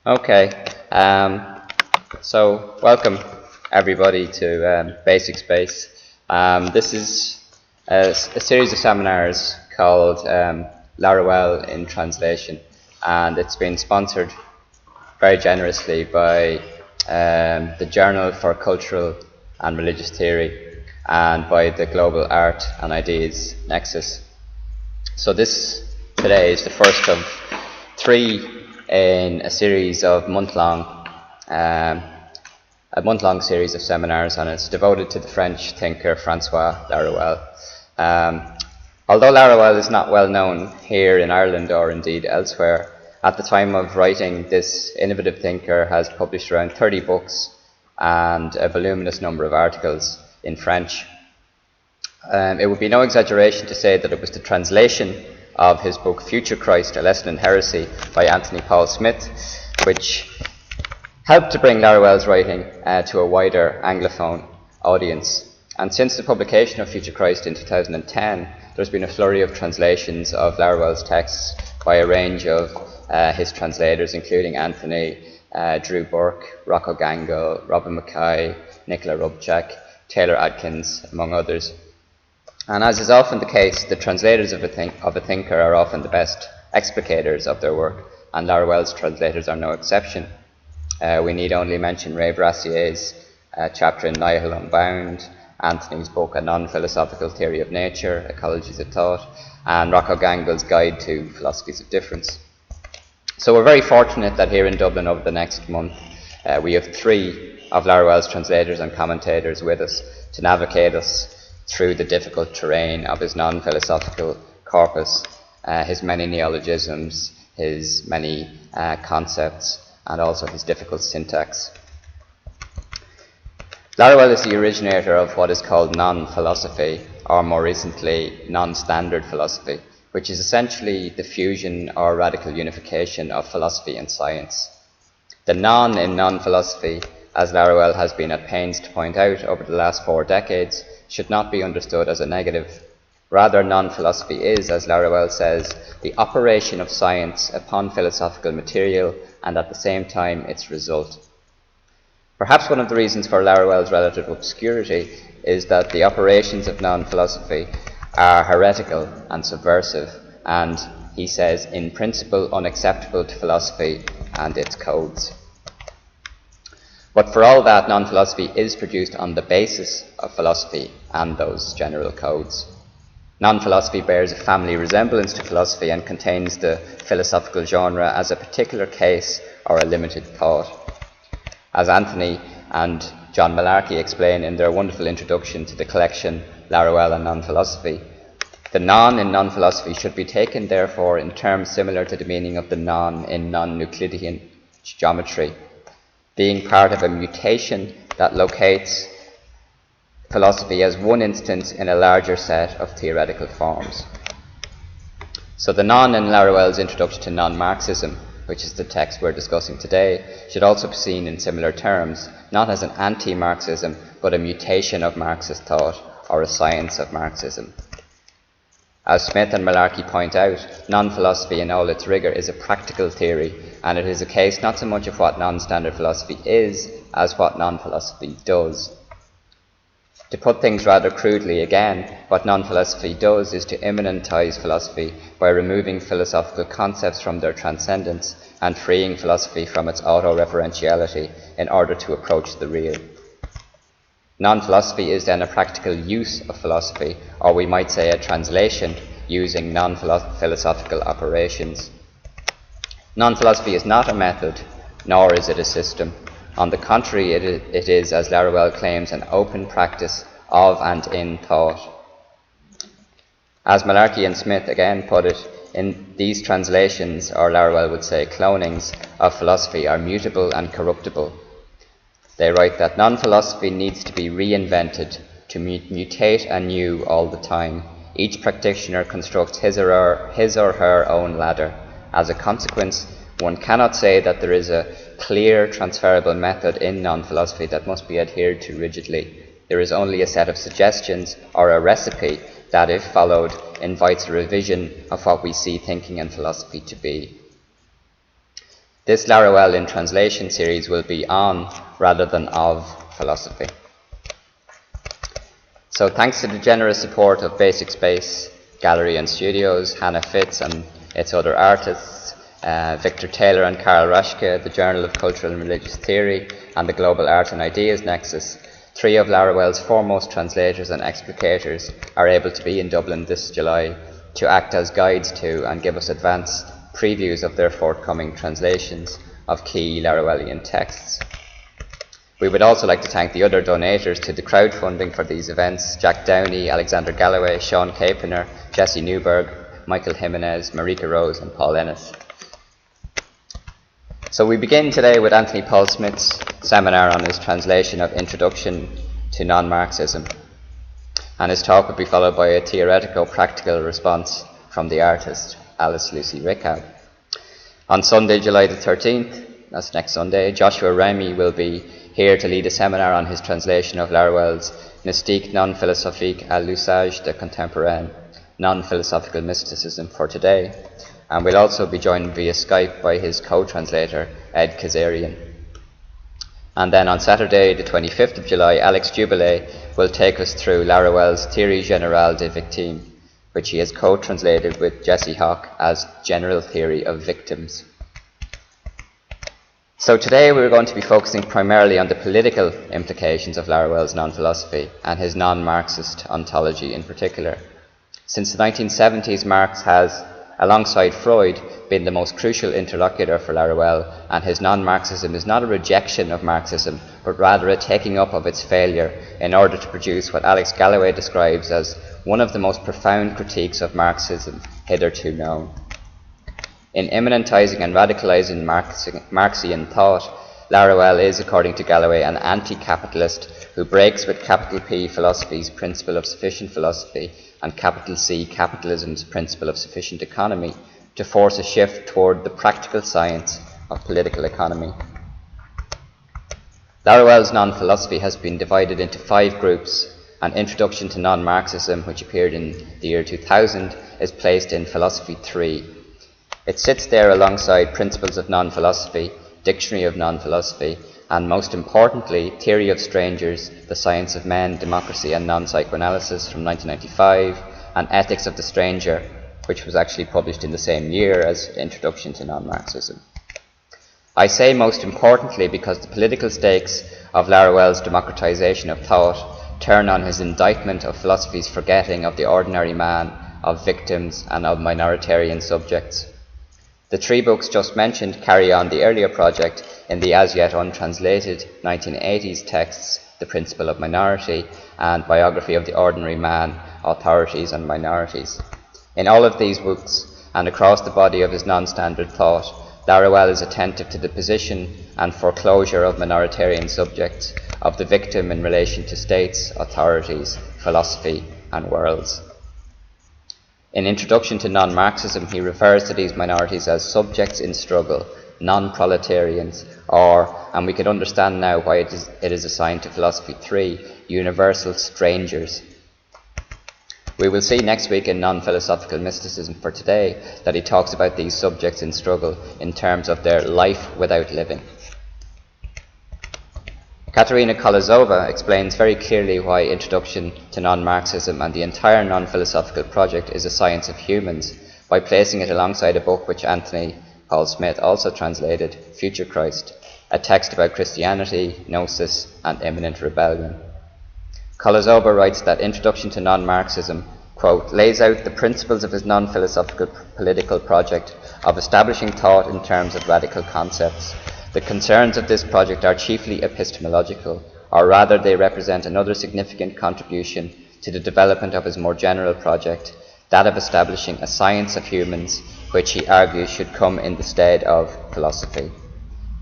Okay, so welcome everybody to Basic Space. This is a series of seminars called Laruelle in Translation, and it's been sponsored very generously by the Journal for Cultural and Religious Theory and by the Global Art and Ideas Nexus. So this today is the first of three in a series of month-long series of seminars, and it's devoted to the French thinker François Laruelle. Although Laruelle is not well known here in Ireland or indeed elsewhere, at the time of writing, this innovative thinker has published around 30 books and a voluminous number of articles in French. It would be no exaggeration to say that it was the translation of his book Future Christ, A Lesson in Heresy by Anthony Paul Smith, which helped to bring Laruelle's writing to a wider Anglophone audience. And since the publication of Future Christ in 2010, there's been a flurry of translations of Laruelle's texts by a range of his translators, including Anthony, Drew Burke, Rocco Gangle, Robin Mackay, Nicola Rubchak, Taylor Adkins, among others. And as is often the case, the translators of a thinker are often the best explicators of their work, and Laruelle's translators are no exception. We need only mention Ray Brassier's chapter in Nihil Unbound, Anthony's book A Non-Philosophical Theory of Nature, Ecologies of Thought, and Rocco Gangle's Guide to Philosophies of Difference. So we're very fortunate that here in Dublin over the next month we have three of Laruelle's translators and commentators with us to navigate us through the difficult terrain of his non-philosophical corpus, his many neologisms, his many concepts, and also his difficult syntax. Laruelle is the originator of what is called non-philosophy, or more recently, non-standard philosophy, which is essentially the fusion or radical unification of philosophy and science. The non in non-philosophy, as Laruelle has been at pains to point out over the last 4 decades, should not be understood as a negative. Rather, non-philosophy is, as Laruelle says, the operation of science upon philosophical material and at the same time its result. Perhaps one of the reasons for Laruelle's relative obscurity is that the operations of non-philosophy are heretical and subversive, and, he says, in principle unacceptable to philosophy and its codes. But for all that, non-philosophy is produced on the basis of philosophy and those general codes. Non-philosophy bears a family resemblance to philosophy and contains the philosophical genre as a particular case or a limited thought. As Anthony and John Malarkey explain in their wonderful introduction to the collection Laruelle and Non-Philosophy, the non in non-philosophy should be taken, therefore, in terms similar to the meaning of the non in non-Euclidean geometry, being part of a mutation that locates philosophy as one instance in a larger set of theoretical forms. So the non in Laruelle's introduction to Non-Marxism, which is the text we're discussing today, should also be seen in similar terms, not as an anti-Marxism, but a mutation of Marxist thought, or a science of Marxism. As Smith and Malarkey point out, non-philosophy in all its rigour is a practical theory, and it is a case not so much of what non-standard philosophy is, as what non-philosophy does. To put things rather crudely again, what non-philosophy does is to immanentize philosophy by removing philosophical concepts from their transcendence and freeing philosophy from its auto-referentiality in order to approach the real. Non-philosophy is then a practical use of philosophy, or we might say a translation using non-philosophical operations. Non-philosophy is not a method, nor is it a system. On the contrary, it is, as Laruelle claims, an open practice of and in thought. As Malarkey and Smith again put it, in these translations, or Laruelle would say clonings, of philosophy are mutable and corruptible. They write that non-philosophy needs to be reinvented, to mutate anew all the time. Each practitioner constructs his or her own ladder. As a consequence, one cannot say that there is a clear transferable method in non-philosophy that must be adhered to rigidly. There is only a set of suggestions or a recipe that, if followed, invites a revision of what we see thinking and philosophy to be. This Laruelle in Translation series will be on rather than of philosophy. So thanks to the generous support of Basic Space Gallery and Studios, Hannah Fitz and its other artists, Victor Taylor and Carol Raschke, the Journal of Cultural and Religious Theory, and the Global Art and Ideas Nexus, three of Laruelle's foremost translators and explicators are able to be in Dublin this July to act as guides to and give us advanced previews of their forthcoming translations of key Laruellian texts. We would also like to thank the other donators to the crowdfunding for these events: Jack Downey, Alexander Galloway, Sean Capener, Jesse Newberg, Michael Jimenez, Marika Rose and Paul Ennis. So we begin today with Anthony Paul Smith's seminar on his translation of Introduction to Non-Marxism, and his talk will be followed by a theoretico-practical response from the artist Alice Lucy Rekab. On Sunday, July the 13th, that's next Sunday, Joshua Ramey will be here to lead a seminar on his translation of Laruelle's Mystique non-philosophique à l'usage de contemporain, non-philosophical mysticism for today, and we'll also be joined via Skype by his co-translator, Ed Kazarian. And then on Saturday, the 25th of July, Alex Dubilet will take us through Laruelle's Théorie générale des victimes, which he has co-translated with Jesse Hawk as General Theory of Victims. So today we're going to be focusing primarily on the political implications of Laruelle's non-philosophy and his non-Marxist ontology in particular. Since the 1970s, Marx has, alongside Freud, been the most crucial interlocutor for Laruelle, and his non-Marxism is not a rejection of Marxism, but rather a taking up of its failure in order to produce what Alex Galloway describes as one of the most profound critiques of Marxism hitherto known. In immanentizing and radicalizing Marxian thought, Laruelle is, according to Galloway, an anti-capitalist who breaks with capital P philosophy's principle of sufficient philosophy and capital C capitalism's principle of sufficient economy to force a shift toward the practical science of political economy. Laruelle's non-philosophy has been divided into 5 groups. An Introduction to Non-Marxism, which appeared in the year 2000, is placed in Philosophy 3. It sits there alongside Principles of Non-Philosophy, Dictionary of Non-Philosophy, and most importantly, Theory of Strangers, The Science of Men, Democracy and Non-Psychoanalysis from 1995, and Ethics of the Stranger, which was actually published in the same year as Introduction to Non-Marxism. I say most importantly because the political stakes of Laruelle's democratization of thought turn on his indictment of philosophy's forgetting of the ordinary man, of victims and of minoritarian subjects. The 3 books just mentioned carry on the earlier project in the as yet untranslated 1980s texts, The Principle of Minority and Biography of the Ordinary Man, Authorities and Minorities. In all of these books, and across the body of his non-standard thought, Laruelle is attentive to the position and foreclosure of minoritarian subjects, of the victim in relation to states, authorities, philosophy and worlds. In Introduction to Non-Marxism, he refers to these minorities as subjects in struggle, non-proletarians, or, and we can understand now why it is assigned to Philosophy 3, universal strangers. We will see next week in Non-Philosophical Mysticism for today that he talks about these subjects in struggle in terms of their life without living. Katerina Kolozova explains very clearly why Introduction to Non-Marxism and the entire non-philosophical project is a science of humans by placing it alongside a book which Anthony Paul Smith also translated, Future Christ, a text about Christianity, gnosis and imminent rebellion. Kolozova writes that Introduction to Non-Marxism, quote, lays out the principles of his non-philosophical political project of establishing thought in terms of radical concepts. The concerns of this project are chiefly epistemological, or rather they represent another significant contribution to the development of his more general project, that of establishing a science of humans, which he argues should come in the stead of philosophy.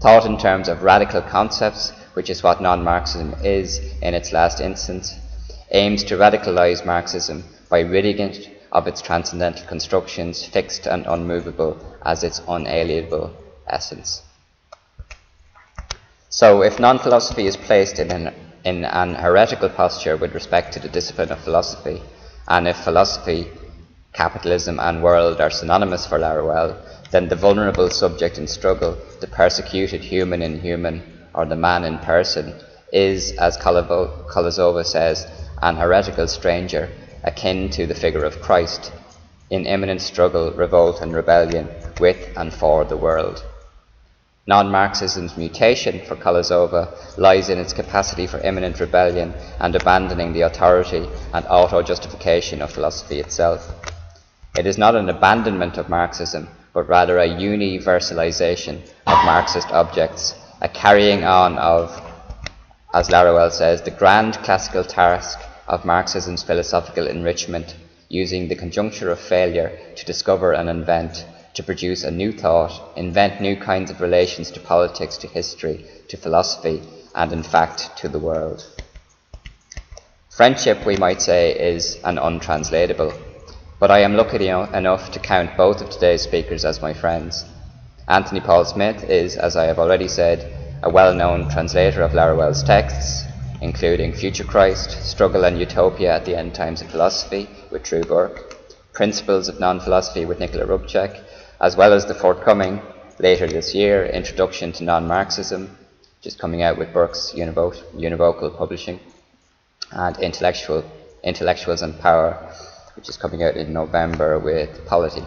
Thought in terms of radical concepts, which is what non-Marxism is in its last instance, aims to radicalize Marxism by ridding it of its transcendental constructions, fixed and unmovable, as its unalienable essence. So, if non-philosophy is placed in an heretical posture with respect to the discipline of philosophy, and if philosophy, capitalism and world are synonymous for Laruelle, then the vulnerable subject in struggle, the persecuted human in human, or the man in person, is, as Kolozova says, an heretical stranger, akin to the figure of Christ, in imminent struggle, revolt and rebellion with and for the world. Non-Marxism's mutation for Kolozova lies in its capacity for imminent rebellion and abandoning the authority and auto-justification of philosophy itself. It is not an abandonment of Marxism, but rather a universalization of Marxist objects, a carrying on of, as Laruelle says, the grand classical task of Marxism's philosophical enrichment, using the conjuncture of failure to discover and invent, to produce a new thought, invent new kinds of relations to politics, to history, to philosophy, and in fact to the world. Friendship, we might say, is an untranslatable, but I am lucky enough to count both of today's speakers as my friends. Anthony Paul Smith is, as I have already said, a well-known translator of Laruelle's texts, including Future Christ, Struggle and Utopia at the End Times of Philosophy with Drew Burke, Principles of Non-Philosophy with Nicola Rubček, as well as the forthcoming, later this year, Introduction to Non-Marxism, which is coming out with Burke's Univocal Publishing, and Intellectuals and Power, which is coming out in November with Polity.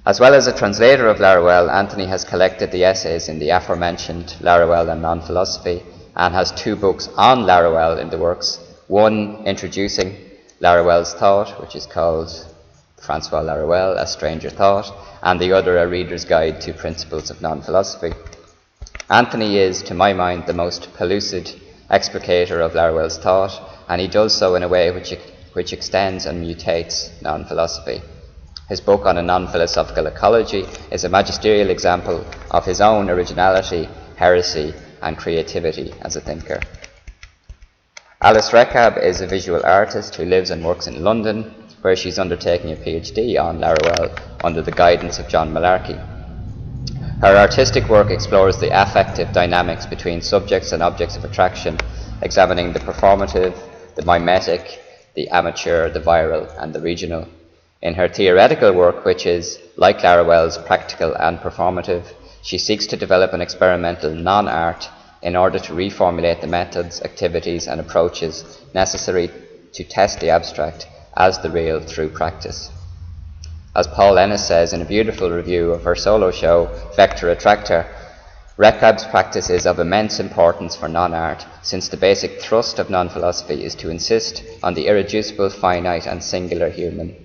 As well as a translator of Laruelle, Anthony has collected the essays in the aforementioned Laruelle and Non-Philosophy, and has 2 books on Laruelle in the works, one introducing Laruelle's thought, which is called François Laruelle, A Stranger Thought, and the other, A Reader's Guide to Principles of Non-Philosophy. Anthony is, to my mind, the most pellucid explicator of Laruelle's thought, and he does so in a way which extends and mutates non-philosophy. His book on a non-philosophical ecology is a magisterial example of his own originality, heresy, and creativity as a thinker. Alice Rekab is a visual artist who lives and works in London, where she's undertaking a PhD on Laruelle under the guidance of John Malarkey. Her artistic work explores the affective dynamics between subjects and objects of attraction, examining the performative, the mimetic, the amateur, the viral, and the regional. In her theoretical work, which is, like Laruelle's, practical and performative, she seeks to develop an experimental non-art in order to reformulate the methods, activities, and approaches necessary to test the abstract as the real through practice. As Paul Ennis says in a beautiful review of her solo show, Vector Attractor, Rekab's practice is of immense importance for non-art, since the basic thrust of non-philosophy is to insist on the irreducible, finite, and singular human.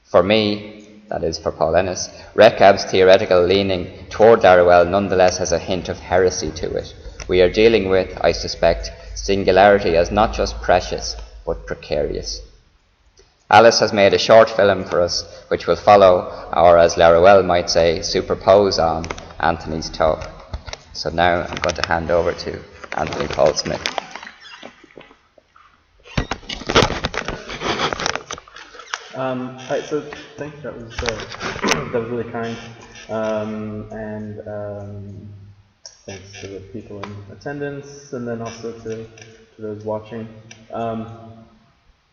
For me, that is for Paul Ennis, Rekab's theoretical leaning toward Laruelle nonetheless has a hint of heresy to it. We are dealing with, I suspect, singularity as not just precious, but precarious. Alice has made a short film for us, which will follow, or as Laruelle might say, superpose on Anthony's talk. So now I'm going to hand over to Anthony Paul Smith. Right, so thank you. That was really kind, and thanks to the people in attendance, and then also to those watching,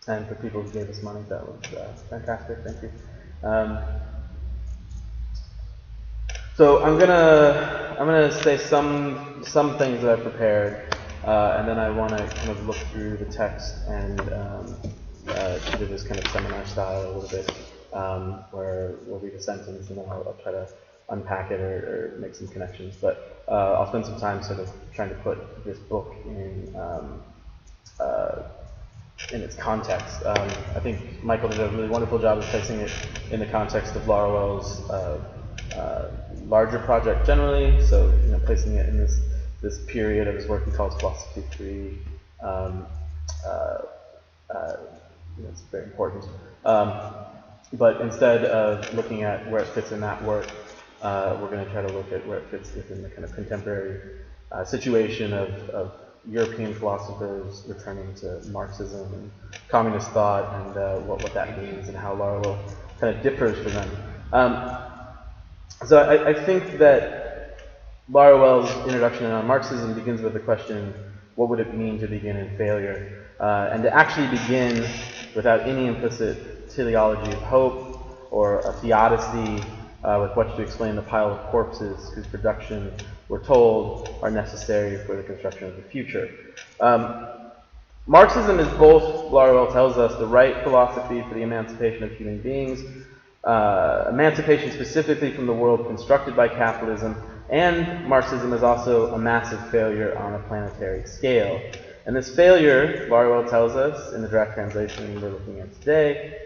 and for people who gave us money. That was fantastic. Thank you. So I'm gonna say some things that I've prepared, and then I want to kind of look through the text and do this kind of seminar style a little bit, where we'll read a sentence and then I'll try to unpack it or make some connections. But I'll spend some time sort of trying to put this book in its context. I think Michael did a really wonderful job of placing it in the context of Laruelle's larger project generally. So placing it in this period of his work he calls Philosophy 3. It's very important. But instead of looking at where it fits in that work, we're going to try to look at where it fits within the kind of contemporary situation of European philosophers returning to Marxism and communist thought, and what that means and how Laruelle kind of differs from them. So I think that Laruelle's introduction to non-Marxism begins with the question, what would it mean to begin in failure? And to actually begin without any implicit teleology of hope or a theodicy with which to explain the pile of corpses whose production, we're told, are necessary for the construction of the future. Marxism is both, Laruelle tells us, the right philosophy for the emancipation of human beings, emancipation specifically from the world constructed by capitalism, and Marxism is also a massive failure on a planetary scale. And this failure, Laruelle tells us in the draft translation we're looking at today,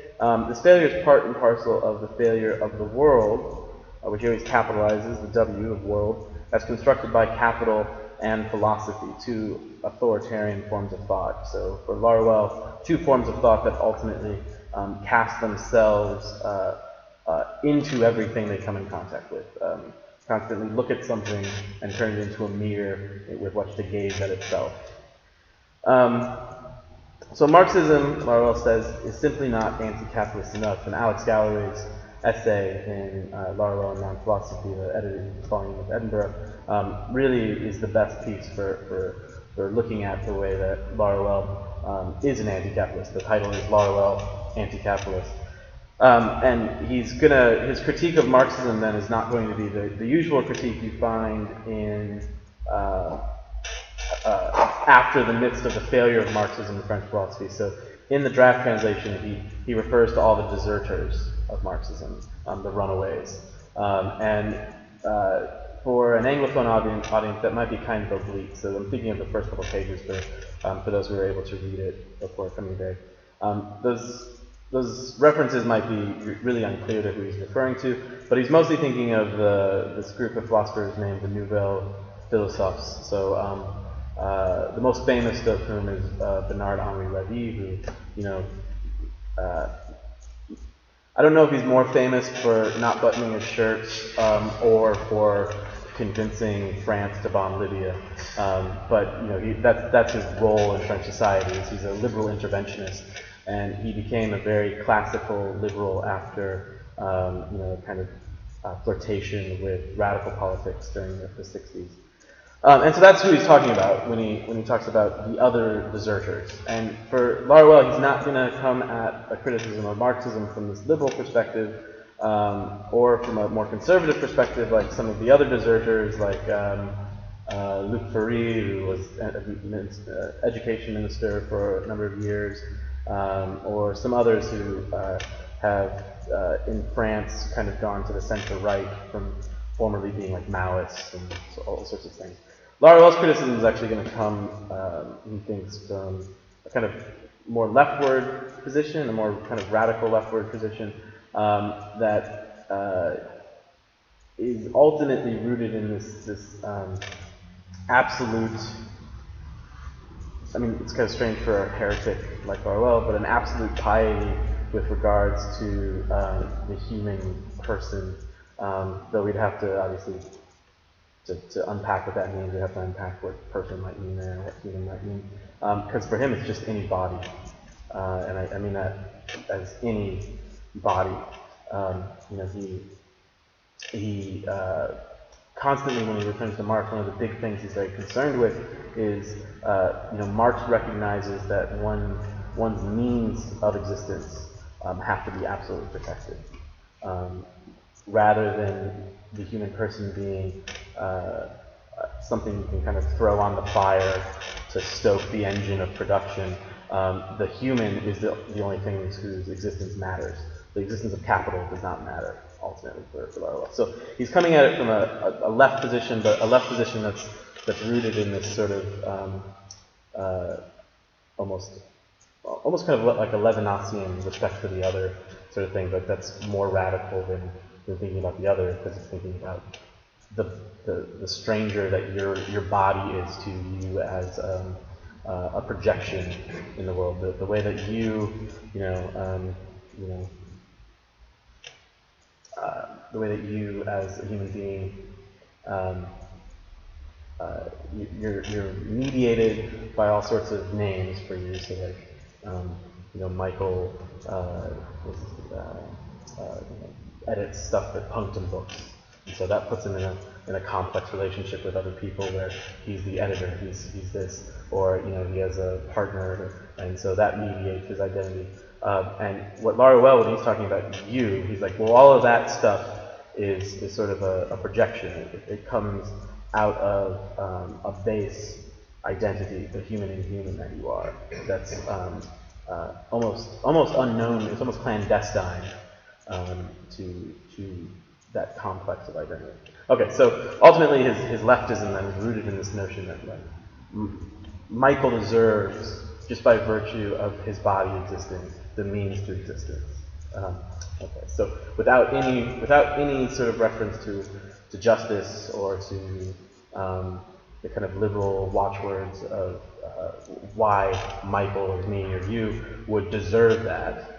this failure is part and parcel of the failure of the world, which he always capitalizes, the W of world, as constructed by capital and philosophy, two authoritarian forms of thought. So for Laruelle, two forms of thought that ultimately cast themselves into everything they come in contact with. Constantly look at something and turn it into a mirror with which to gaze at itself. So Marxism, Laruelle says, is simply not anti-capitalist enough. And Alex Galloway's essay in Laruelle and Non-Philosophy, the edited volume of Edinburgh, really is the best piece for looking at the way that Laruelle is an anti-capitalist. The title is Laruelle, Anti-Capitalist. And his critique of Marxism then is not going to be the usual critique you find in after the midst of the failure of Marxism in French philosophy. So in the draft translation, he refers to all the deserters of Marxism, the runaways. For an Anglophone audience, that might be kind of oblique. So I'm thinking of the first couple pages for those who are able to read it before coming today. Those references might be really unclear to who he's referring to, but he's mostly thinking of this group of philosophers named the Nouvelle Philosophes. So the most famous of whom is Bernard-Henri Lévy, who, I don't know if he's more famous for not buttoning his shirts or for convincing France to bomb Libya, but that's his role in French society. He's a liberal interventionist, and he became a very classical liberal after kind of flirtation with radical politics during the 60s. And so that's who he's talking about when he talks about the other deserters. And for Laruelle, he's not going to come at a criticism of Marxism from this liberal perspective or from a more conservative perspective, like some of the other deserters, like Luc Ferry, who was education minister for a number of years, or some others who have in France kind of gone to the center right from formerly being like Maoists and all sorts of things. Laruelle's criticism is actually going to come, he thinks, from a kind of more leftward position, a more kind of radical leftward position that is ultimately rooted in this absolute, I mean, it's kind of strange for a heretic like Laruelle, but an absolute piety with regards to the human person, though we'd have to obviously to unpack what that means. We have to unpack what person might mean there, what human might mean, because for him it's just any body, and I mean that as any body. He constantly, when he returns to Marx, one of the big things he's very concerned with is, Marx recognizes that one's means of existence have to be absolutely protected, rather than the human person being something you can kind of throw on the fire to stoke the engine of production. The human is the only thing whose existence matters. The existence of capital does not matter, ultimately, for Laruelle. So he's coming at it from a left position, but a left position that's rooted in this sort of almost kind of like a Levinasian respect for the other sort of thing, but that's more radical than thinking about the other, because it's thinking about the stranger that your body is to you as a projection in the world. The way that you the way that you as a human being, you're mediated by all sorts of names for you. So like, Michael edits stuff at Punctum Books, and so that puts him in a complex relationship with other people where he's the editor, he's this, or he has a partner, and so that mediates his identity. And what Laruelle, when he's talking about you, he's like, well, all of that stuff is sort of a projection. It comes out of a base identity, the human inhuman that you are. That's almost unknown. It's almost clandestine to that complex of identity. Okay, so ultimately his leftism then is rooted in this notion that Michael deserves, just by virtue of his body existing, the means to existence. Okay, so without any sort of reference to justice or to the kind of liberal watchwords of why Michael or me or you would deserve that.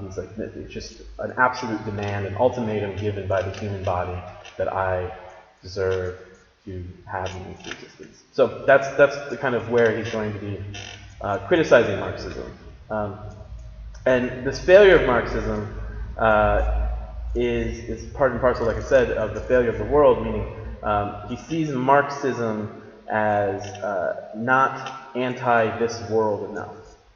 He's like, it's just an absolute demand, an ultimatum given by the human body that I deserve to have means to existence. So that's the kind of where he's going to be criticizing Marxism. And this failure of Marxism is part and parcel, like I said, of the failure of the world, meaning he sees Marxism as not anti-this world enough.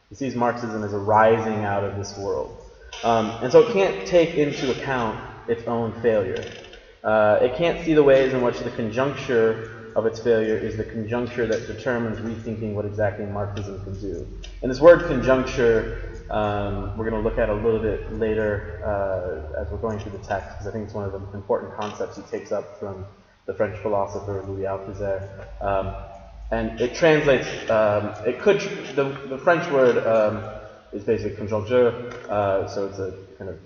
He sees Marxism as a rising out of this world. And so it can't take into account its own failure. It can't see the ways in which the conjuncture of its failure is the conjuncture that determines rethinking what exactly Marxism can do. And this word conjuncture, we're going to look at a little bit later as we're going through the text, because I think it's one of the important concepts he takes up from the French philosopher Louis Althusser. And it translates, the French word is basically conjuncture, so it's a kind of,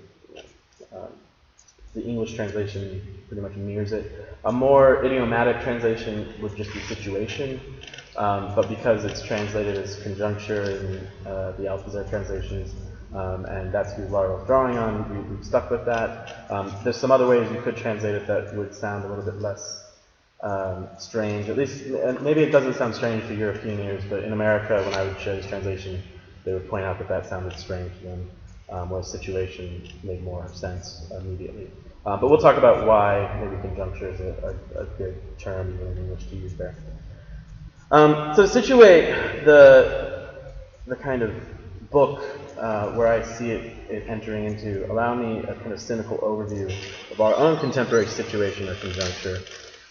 the English translation pretty much mirrors it. A more idiomatic translation would just be situation, but because it's translated as conjuncture in the Althusser translations, and that's who Larell's drawing on, we've stuck with that. There's some other ways you could translate it that would sound a little bit less strange. At least, maybe it doesn't sound strange to European ears, but in America, when I would show this translation, they would point out that that sounded strange to them, whereas situation made more sense immediately. But we'll talk about why maybe conjuncture is a good term in English to use there. So to situate the kind of book where I see it entering into, allow me a kind of cynical overview of our own contemporary situation or conjuncture.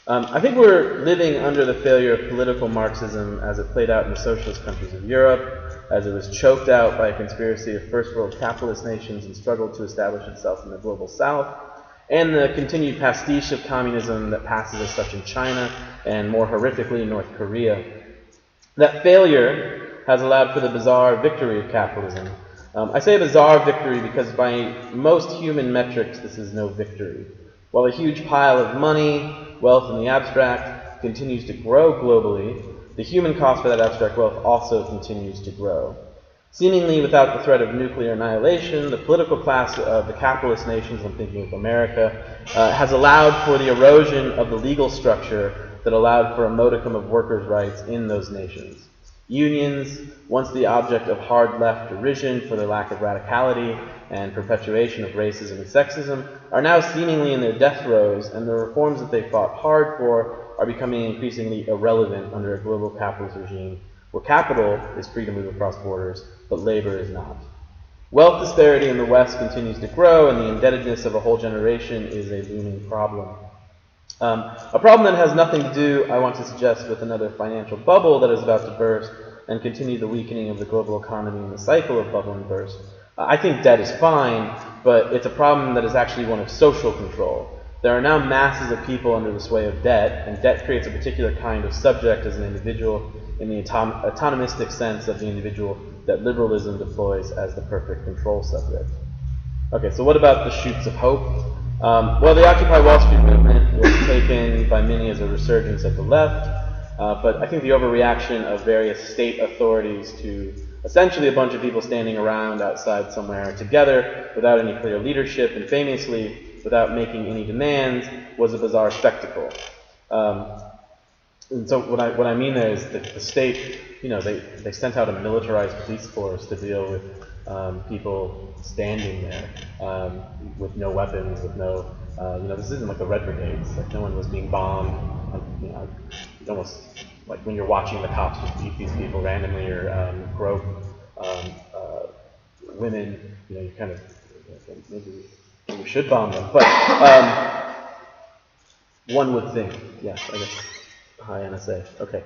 I think we're living under the failure of political Marxism as it played out in the socialist countries of Europe, as it was choked out by a conspiracy of first world capitalist nations and struggled to establish itself in the global south, and the continued pastiche of communism that passes as such in China and more horrifically in North Korea. That failure has allowed for the bizarre victory of capitalism. I say bizarre victory because by most human metrics this is no victory. While a huge pile of money, wealth in the abstract, continues to grow globally, the human cost for that abstract wealth also continues to grow. Seemingly without the threat of nuclear annihilation, the political class of the capitalist nations, I'm thinking of America, has allowed for the erosion of the legal structure that allowed for a modicum of workers' rights in those nations. Unions, once the object of hard left derision for their lack of radicality and perpetuation of racism and sexism, are now seemingly in their death throes, and the reforms that they fought hard for are becoming increasingly irrelevant under a global capitalist regime where capital is free to move across borders, but labor is not. Wealth disparity in the West continues to grow, and the indebtedness of a whole generation is a looming problem. A problem that has nothing to do, I want to suggest, with another financial bubble that is about to burst and continue the weakening of the global economy in the cycle of bubble and burst. I think debt is fine, but it's a problem that is actually one of social control. There are now masses of people under the sway of debt, and debt creates a particular kind of subject as an individual in the autonomistic sense of the individual that liberalism deploys as the perfect control subject. Okay, so what about the shoots of hope? Well, the Occupy Wall Street movement was taken by many as a resurgence of the left, but I think the overreaction of various state authorities to essentially a bunch of people standing around outside somewhere together without any clear leadership and famously without making any demands was a bizarre spectacle. And so what I mean there is that the state, they sent out a militarized police force to deal with people standing there with no weapons, with no, this isn't like the Red Brigades. Like no one was being bombed. It's almost like when you're watching the cops just beat these people randomly or grope women. You kind of maybe we should bomb them. But one would think, yes, I guess. Hi, NSA. Okay.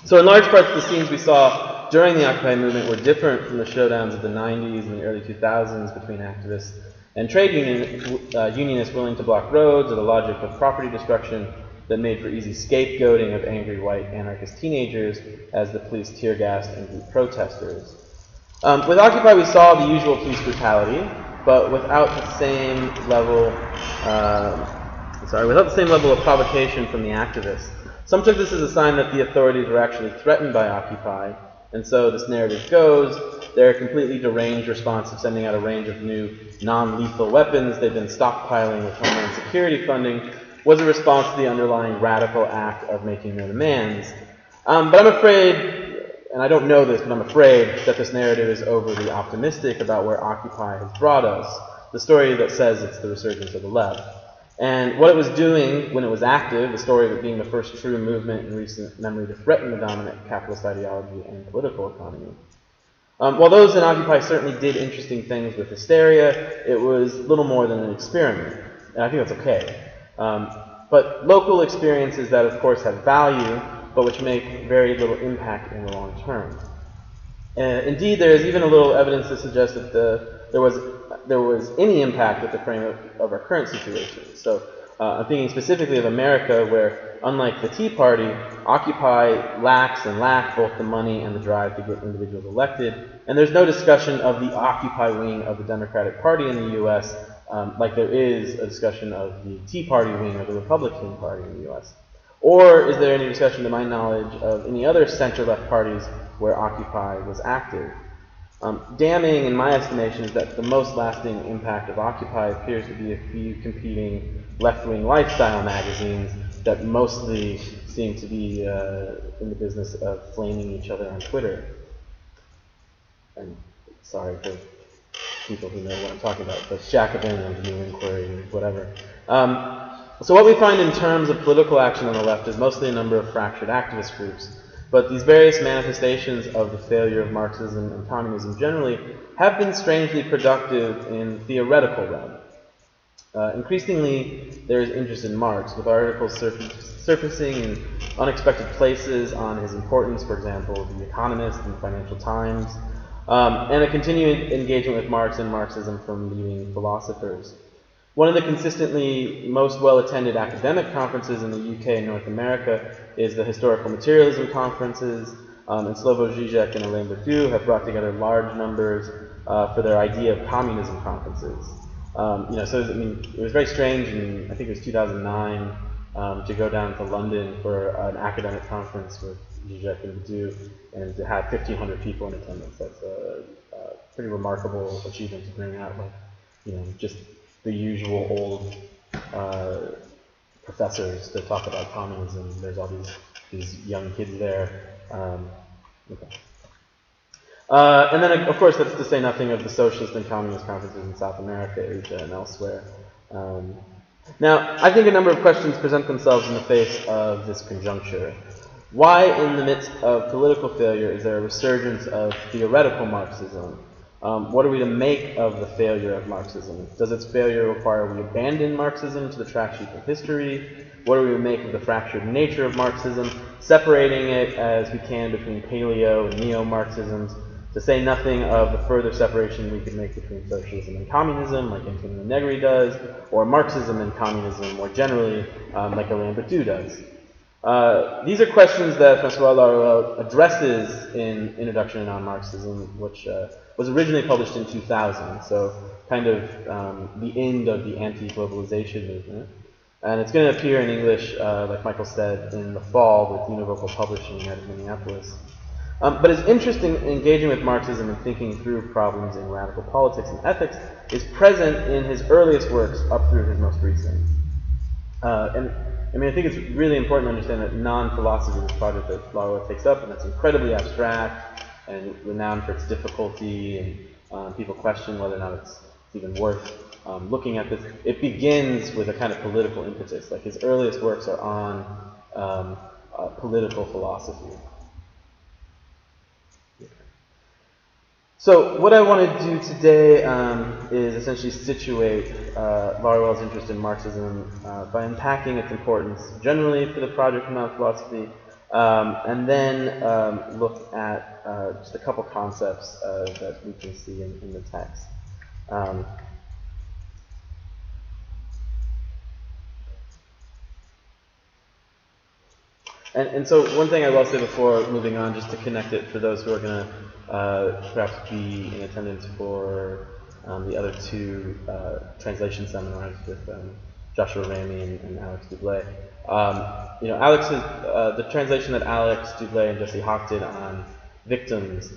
So in large part, the scenes we saw during the Occupy movement were different from the showdowns of the 90s and the early 2000s between activists and trade unionists willing to block roads, or the logic of property destruction that made for easy scapegoating of angry white anarchist teenagers as the police tear gassed and beat protesters. With Occupy, we saw the usual police brutality, but without the same level, of provocation from the activists. Some took this as a sign that the authorities were actually threatened by Occupy, and so this narrative goes, their completely deranged response of sending out a range of new non-lethal weapons they've been stockpiling with Homeland Security funding was a response to the underlying radical act of making their demands. But I'm afraid, and I don't know this, but I'm afraid that this narrative is overly optimistic about where Occupy has brought us, the story that says it's the resurgence of the left. And what it was doing when it was active, the story of it being the first true movement in recent memory to threaten the dominant capitalist ideology and political economy. While those in Occupy certainly did interesting things with hysteria, it was little more than an experiment. And I think that's okay. But local experiences that, of course, have value, but which make very little impact in the long term. Indeed, there is even a little evidence to suggest that there was any impact with the frame of our current situation. So I'm thinking specifically of America, where, unlike the Tea Party, Occupy lacked both the money and the drive to get individuals elected. And there's no discussion of the Occupy wing of the Democratic Party in the U.S., like there is a discussion of the Tea Party wing of the Republican Party in the U.S. Or is there any discussion, to my knowledge, of any other center-left parties where Occupy was active? Damning, in my estimation, is that the most lasting impact of Occupy appears to be a few competing left-wing lifestyle magazines that mostly seem to be in the business of flaming each other on Twitter. And sorry for people who know what I'm talking about, but Jacobin and New Inquiry, whatever. So what we find in terms of political action on the left is mostly a number of fractured activist groups. But these various manifestations of the failure of Marxism and communism generally have been strangely productive in theoretical realm. Increasingly, there is interest in Marx, with articles surfacing in unexpected places on his importance, for example, The Economist and the Financial Times, and a continued engagement with Marx and Marxism from leading philosophers. One of the consistently most well-attended academic conferences in the UK and North America is the Historical Materialism Conferences, and Slavoj Žižek and Alain Badiou have brought together large numbers for their idea of communism conferences. So it was very strange, and I think it was 2009, to go down to London for an academic conference with Žižek and Badiou, and to have 1,500 people in attendance. That's a pretty remarkable achievement to bring out, just the usual old professors to talk about communism. There's all these young kids there. Okay. And then, of course, that's to say nothing of the socialist and communist conferences in South America, Asia, and elsewhere. Now, I think a number of questions present themselves in the face of this conjuncture. Why, in the midst of political failure, is there a resurgence of theoretical Marxism? What are we to make of the failure of Marxism? Does its failure require we abandon Marxism to the trash heap of history? What do we make of the fractured nature of Marxism, separating it as we can between paleo and neo-Marxisms, to say nothing of the further separation we could make between socialism and communism, like Antonio Negri does, or Marxism and communism more generally, like Alain Badiou does? These are questions that François Laruelle addresses in Introduction to Non-Marxism, which was originally published in 2000, so kind of the end of the anti-globalization movement. And it's going to appear in English, like Michael said, in the fall with Universal Publishing out of Minneapolis. But his interest in engaging with Marxism and thinking through problems in radical politics and ethics is present in his earliest works up through his most recent. And I think it's really important to understand that non-philosophy is this project that Laruelle takes up, and it's incredibly abstract and renowned for its difficulty, and people question whether or not it's even worth looking at this. It begins with a kind of political impetus. Like his earliest works are on political philosophy. So what I want to do today is essentially situate Laruelle's interest in Marxism by unpacking its importance generally for the project of non-philosophy, and then look at just a couple concepts that we can see in the text. And so one thing I will say before moving on, just to connect it for those who are going to perhaps be in attendance for the other two translation seminars with Joshua Ramey and Alex Dubilet. You know, the translation that Alex Dubilet and Jesse Hawk did on victims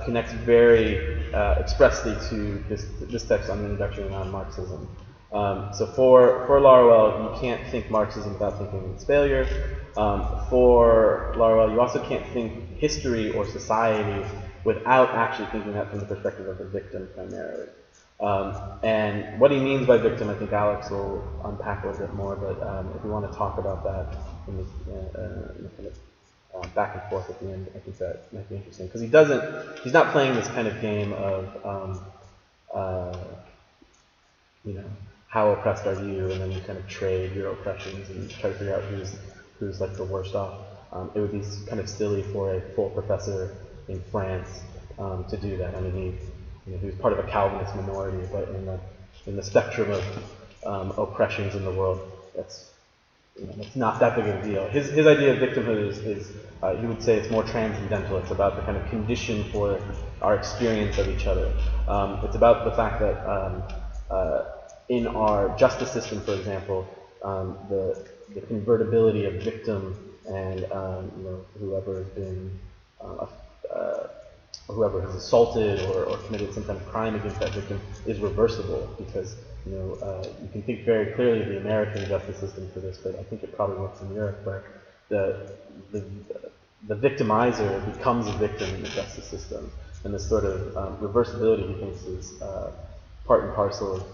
connects very expressly to this text on the introduction of non-Marxism. So for Laruelle, you can't think Marxism without thinking its failure. For Laruelle, you also can't think history or society without actually thinking that from the perspective of the victim primarily. And what he means by victim, I think Alex will unpack a little bit more, but if we want to talk about that in the kind of back and forth at the end, I think that might be interesting. Because he's not playing this kind of game of, you know, how oppressed are you, and then you kind of trade your oppressions and try to figure out who's like the worst off. It would be kind of silly for a full professor in France to do that. I mean, he was part of a Calvinist minority, but in the spectrum of oppressions in the world, that's not that big of a deal. His idea of victimhood is he would say it's more transcendental. It's about the kind of condition for our experience of each other. It's about the fact that in our justice system, for example, the convertibility of victim and whoever has been whoever has assaulted or committed some kind of crime against that victim is reversible, because you can think very clearly of the American justice system for this, but I think it probably works in Europe, where the victimizer becomes a victim in the justice system, and this sort of reversibility, he thinks, is part and parcel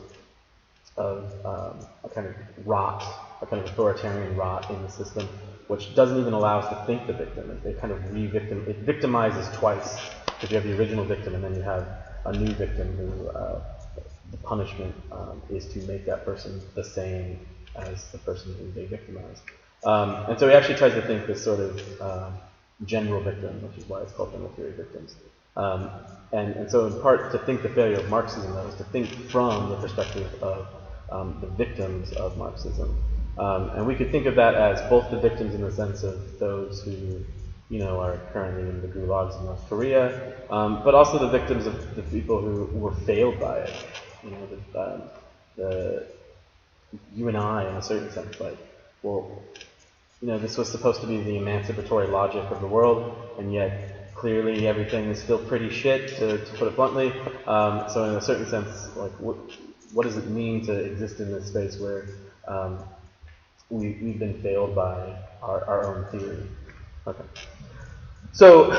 of a kind of rot, a kind of authoritarian rot in the system, which doesn't even allow us to think the victim. It kind of it victimizes twice, because you have the original victim and then you have a new victim who the punishment is to make that person the same as the person who they victimized. And so he actually tries to think this sort of general victim, which is why it's called general theory victims. And so in part, to think the failure of Marxism, though, is to think from the perspective of the victims of Marxism. And we could think of that as both the victims in the sense of those who are currently in the gulags in North Korea, but also the victims of the people who were failed by it. You and I, in a certain sense, like, well, this was supposed to be the emancipatory logic of the world, and yet clearly everything is still pretty shit, to put it bluntly. So in a certain sense, like, what does it mean to exist in this space where we've been failed by our own theory? Okay. So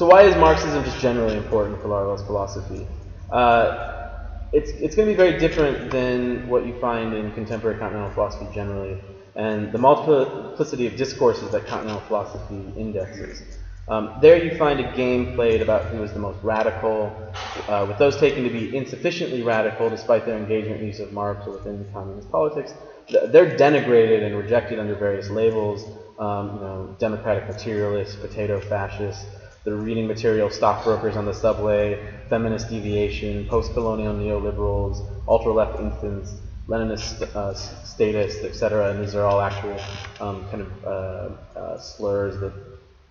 why is Marxism just generally important for Laruelle's philosophy? It's going to be very different than what you find in contemporary continental philosophy generally, and the multiplicity of discourses that continental philosophy indexes. There you find a game played about who is the most radical, with those taken to be insufficiently radical despite their engagement in use of Marx or within communist politics. They're denigrated and rejected under various labels, democratic materialists, potato fascists, the reading material stockbrokers on the subway, feminist deviation, post-colonial neoliberals, ultra-left infants, Leninist statists, etc. And these are all actual kind of slurs that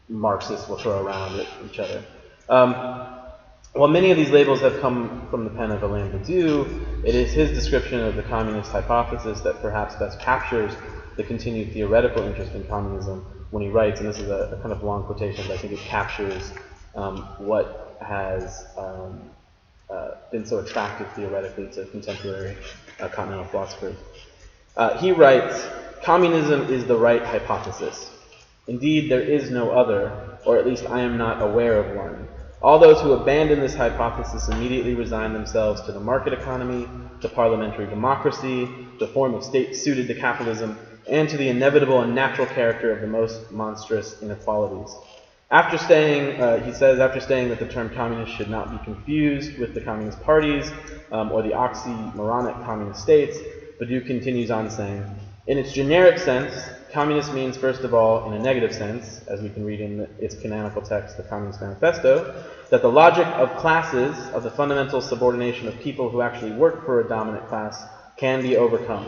Marxists will throw around at each other. While many of these labels have come from the pen of Alain Badiou, it is his description of the communist hypothesis that perhaps best captures the continued theoretical interest in communism when he writes, and this is a kind of long quotation, but I think it captures what has been so attractive theoretically to contemporary continental philosophers. He writes, "Communism is the right hypothesis. Indeed, there is no other, or at least I am not aware of one. All those who abandon this hypothesis immediately resign themselves to the market economy, to parliamentary democracy, to a form of state suited to capitalism, and to the inevitable and natural character of the most monstrous inequalities. After saying, he says, after saying that the term communist should not be confused with the communist parties or the oxymoronic communist states, Badiou continues on saying, in its generic sense, communist means, first of all, in a negative sense, as we can read in its canonical text, the Communist Manifesto, that the logic of classes, of the fundamental subordination of people who actually work for a dominant class, can be overcome.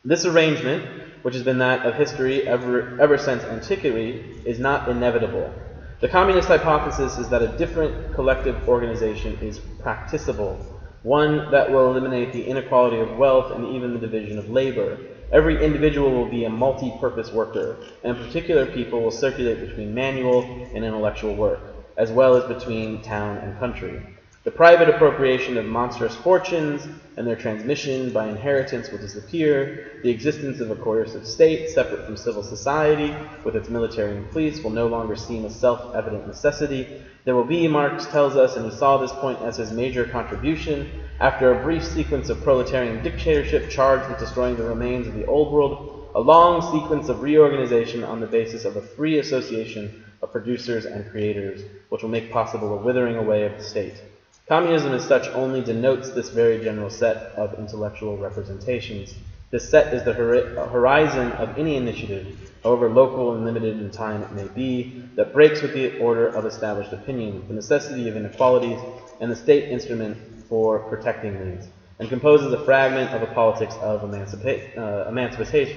This arrangement, which has been that of history ever since antiquity, is not inevitable. The communist hypothesis is that a different collective organization is practicable, one that will eliminate the inequality of wealth and even the division of labor. Every individual will be a multi-purpose worker, and particular people will circulate between manual and intellectual work, as well as between town and country. The private appropriation of monstrous fortunes and their transmission by inheritance will disappear. The existence of a coercive state, separate from civil society, with its military and police, will no longer seem a self-evident necessity. There will be, Marx tells us, and he saw this point as his major contribution, after a brief sequence of proletarian dictatorship charged with destroying the remains of the old world, a long sequence of reorganization on the basis of a free association of producers and creators, which will make possible a withering away of the state. Communism as such only denotes this very general set of intellectual representations. This set is the horizon of any initiative, however local and limited in time it may be, that breaks with the order of established opinion, the necessity of inequalities, and the state instrument for protecting these, and composes a fragment of a politics of emancipation.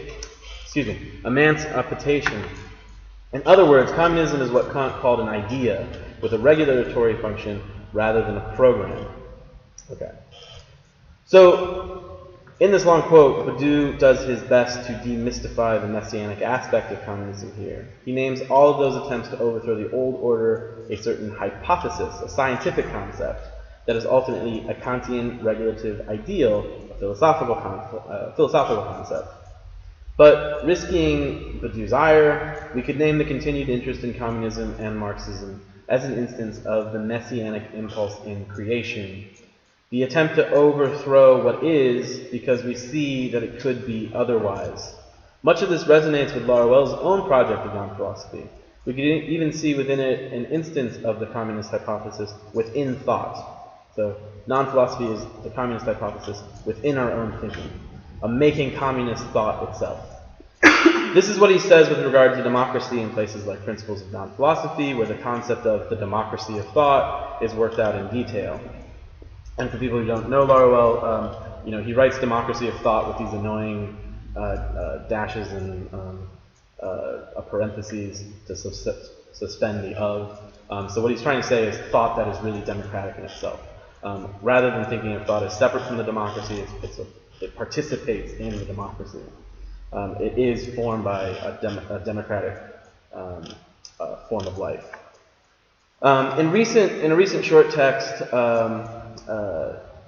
In other words, communism is what Kant called an idea, with a regulatory function rather than a program. Okay. So, in this long quote, Badiou does his best to demystify the messianic aspect of communism here. He names all of those attempts to overthrow the old order a certain hypothesis, a scientific concept, that is ultimately a Kantian regulative ideal, a philosophical concept. But risking Badiou's ire, we could name the continued interest in communism and Marxism as an instance of the messianic impulse in creation. The attempt to overthrow what is because we see that it could be otherwise. Much of this resonates with Laruelle's own project of non-philosophy. We could even see within it an instance of the communist hypothesis within thought. So non-philosophy is the communist hypothesis within our own thinking, a making communist thought itself. This is what he says with regard to democracy in places like Principles of Non-Philosophy, where the concept of the democracy of thought is worked out in detail. And for people who don't know Laruelle, he writes democracy of thought with these annoying dashes and parentheses to suspend the of. So what he's trying to say is thought that is really democratic in itself. Rather than thinking of thought as separate from the democracy, it participates in the democracy. It is formed by a democratic form of life. In a recent short text,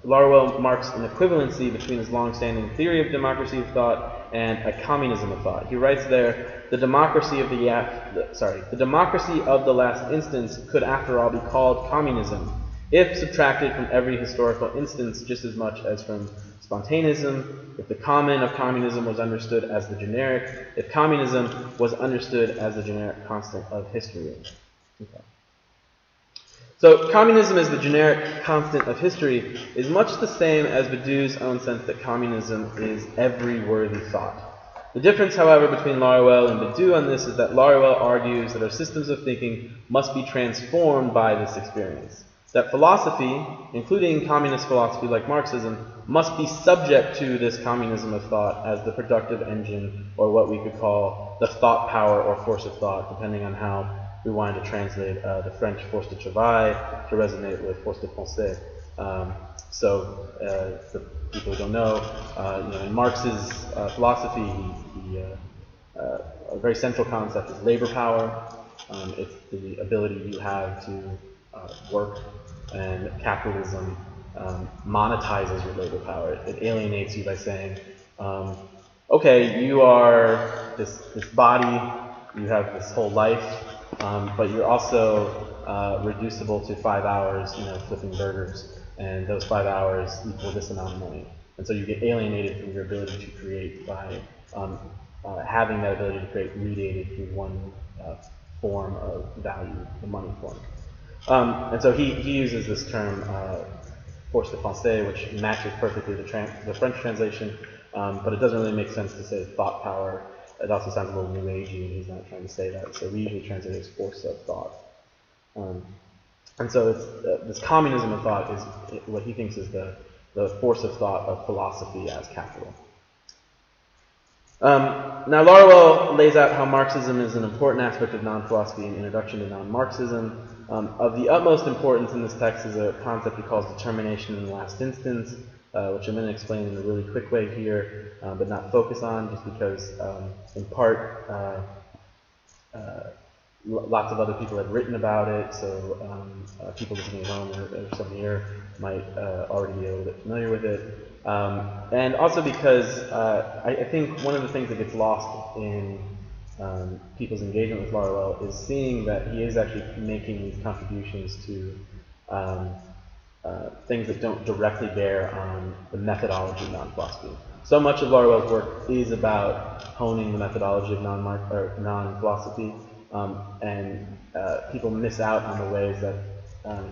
Laruelle marks an equivalency between his long-standing theory of democracy of thought and a communism of thought. He writes there, the democracy of the last instance could after all be called communism, if subtracted from every historical instance just as much as from spontaneism, if the common of communism was understood as the generic, if communism was understood as the generic constant of history. Okay. So communism as the generic constant of history is much the same as Badiou's own sense that communism is every worthy thought. The difference, however, between Laruelle and Badiou on this is that Laruelle argues that our systems of thinking must be transformed by this experience. That philosophy, including communist philosophy like Marxism, must be subject to this communism of thought as the productive engine, or what we could call the thought power or force of thought, depending on how we wanted to translate the French force de travail to resonate with force de penser. For people who don't know, in Marx's philosophy, a very central concept is labor power. It's the ability you have to work, and capitalism monetizes your labor power. It alienates you by saying, okay, you are this body, you have this whole life, but you're also reducible to 5 hours, flipping burgers, and those 5 hours equal this amount of money. And so you get alienated from your ability to create by having that ability to create mediated through one form of value, the money form. And so he uses this term, force de pensée, which matches perfectly the French translation, but it doesn't really make sense to say thought power. It also sounds a little new agey, and he's not trying to say that. So we usually translate it as force of thought. And so it's, this communism of thought is what he thinks is the force of thought of philosophy as capital. Now Laruelle lays out how Marxism is an important aspect of non-philosophy in Introduction to Non-Marxism. Of the utmost importance in this text is a concept he calls determination in the last instance, which I'm going to explain in a really quick way here, but not focus on, just because in part lots of other people have written about it, so people listening at home or some here might already be a little bit familiar with it. And also because I think one of the things that gets lost in people's engagement with Laruelle is seeing that he is actually making these contributions to things that don't directly bear on the methodology of non-philosophy. So much of Laruelle's work is about honing the methodology of non-philosophy, and people miss out on the ways that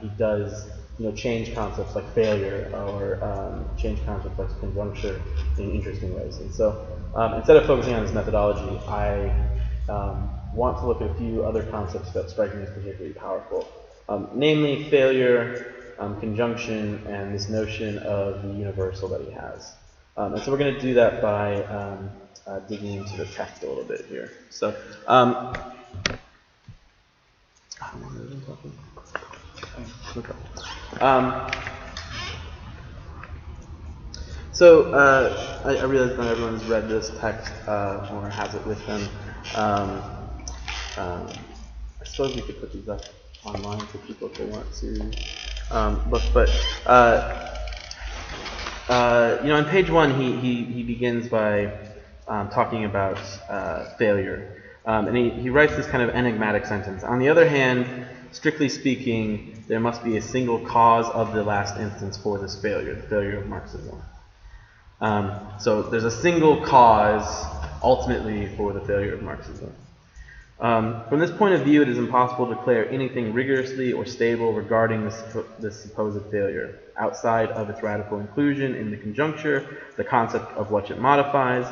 he does, change concepts like failure or change concepts like conjuncture in interesting ways. And so instead of focusing on his methodology, I want to look at a few other concepts that strike me as particularly powerful, namely failure, conjunction, and this notion of the universal that he has. And so we're going to do that by digging into the text a little bit here. So, I realize not everyone's read this text or has it with them. I suppose we could put these up online for people if they want to look. But on page 1, he begins by talking about failure. And he writes this kind of enigmatic sentence. On the other hand, strictly speaking, there must be a single cause of the last instance for this failure, the failure of Marxism. So there's a single cause, ultimately, for the failure of Marxism. From this point of view, it is impossible to declare anything rigorously or stable regarding this supposed failure, outside of its radical inclusion in the conjuncture, the concept of what it modifies.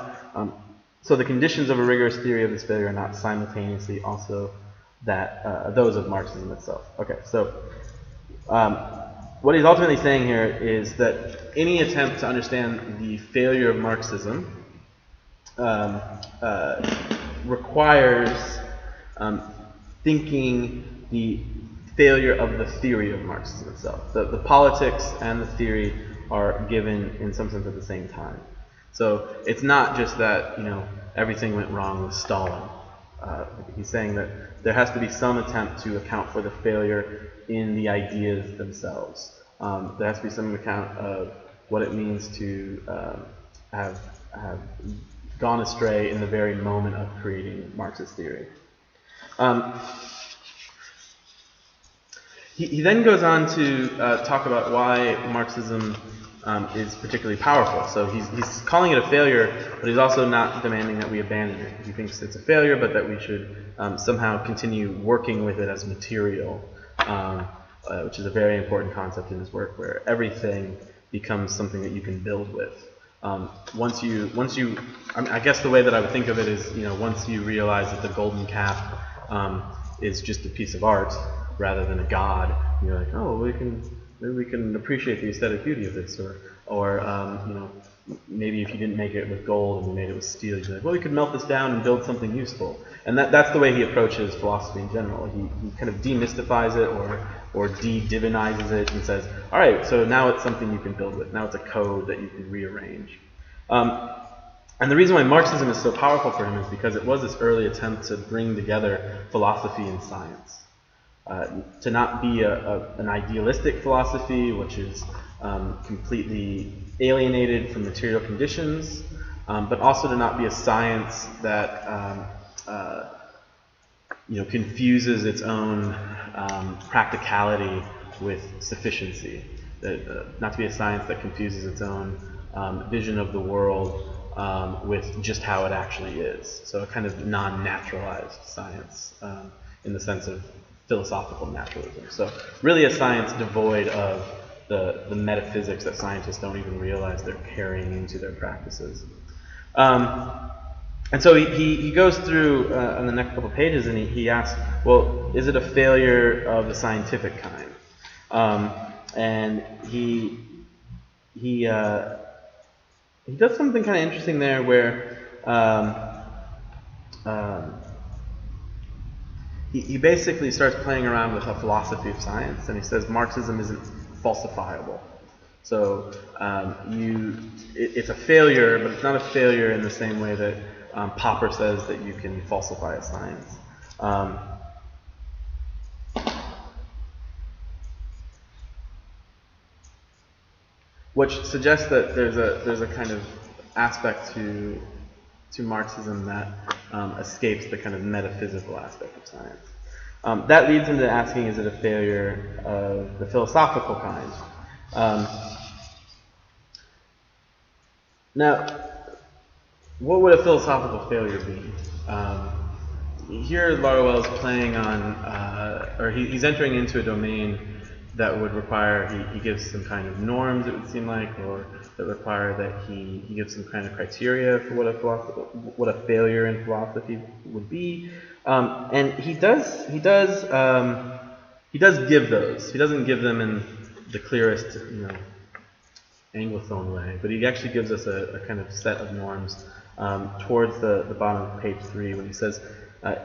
So the conditions of a rigorous theory of this failure are not simultaneously also those of Marxism itself. Okay, so what he's ultimately saying here is that any attempt to understand the failure of Marxism requires thinking the failure of the theory of Marxism itself. The politics and the theory are given in some sense at the same time. So it's not just that everything went wrong with Stalin. He's saying that there has to be some attempt to account for the failure in the ideas themselves. There has to be some account of what it means to have gone astray in the very moment of creating Marxist theory. He then goes on to talk about why Marxism is particularly powerful. So he's calling it a failure, but he's also not demanding that we abandon it. He thinks it's a failure, but that we should somehow continue working with it as material, which is a very important concept in his work, where everything becomes something that you can build with. I guess the way that I would think of it is, once you realize that the golden calf is just a piece of art rather than a god, you're like, oh, maybe we can appreciate the aesthetic beauty of this, or maybe if you didn't make it with gold and you made it with steel, you'd be like, well, we could melt this down and build something useful. And that's the way he approaches philosophy in general. He kind of demystifies it or de-divinizes it and says, all right, so now it's something you can build with. Now it's a code that you can rearrange. And the reason why Marxism is so powerful for him is because it was this early attempt to bring together philosophy and science. To not be an idealistic philosophy, which is completely alienated from material conditions, but also to not be a science that confuses its own practicality with sufficiency. Not to be a science that confuses its own vision of the world with just how it actually is. So a kind of non-naturalized science. in the sense of philosophical naturalism. So really a science devoid of the metaphysics that scientists don't even realize they're carrying into their practices. And so he goes through on the next couple pages, and he asks, well, is it a failure of the scientific kind? And he does something kind of interesting there, where he basically starts playing around with a philosophy of science, and he says Marxism isn't falsifiable. So it's a failure, but it's not a failure in the same way that Popper says that you can falsify a science. Which suggests that there's a kind of aspect to Marxism that escapes the kind of metaphysical aspect of science. That leads into asking, is it a failure of the philosophical kind? Now, what would a philosophical failure be? Here Laruelle is playing on, or he's entering into a domain that would require, he gives some kind of norms, it would seem like, or that require that he gives some kind of criteria for what a failure in philosophy would be. And he does give those. He doesn't give them in the clearest, Anglophone way, but he actually gives us a kind of set of norms towards the bottom of page 3, when he says,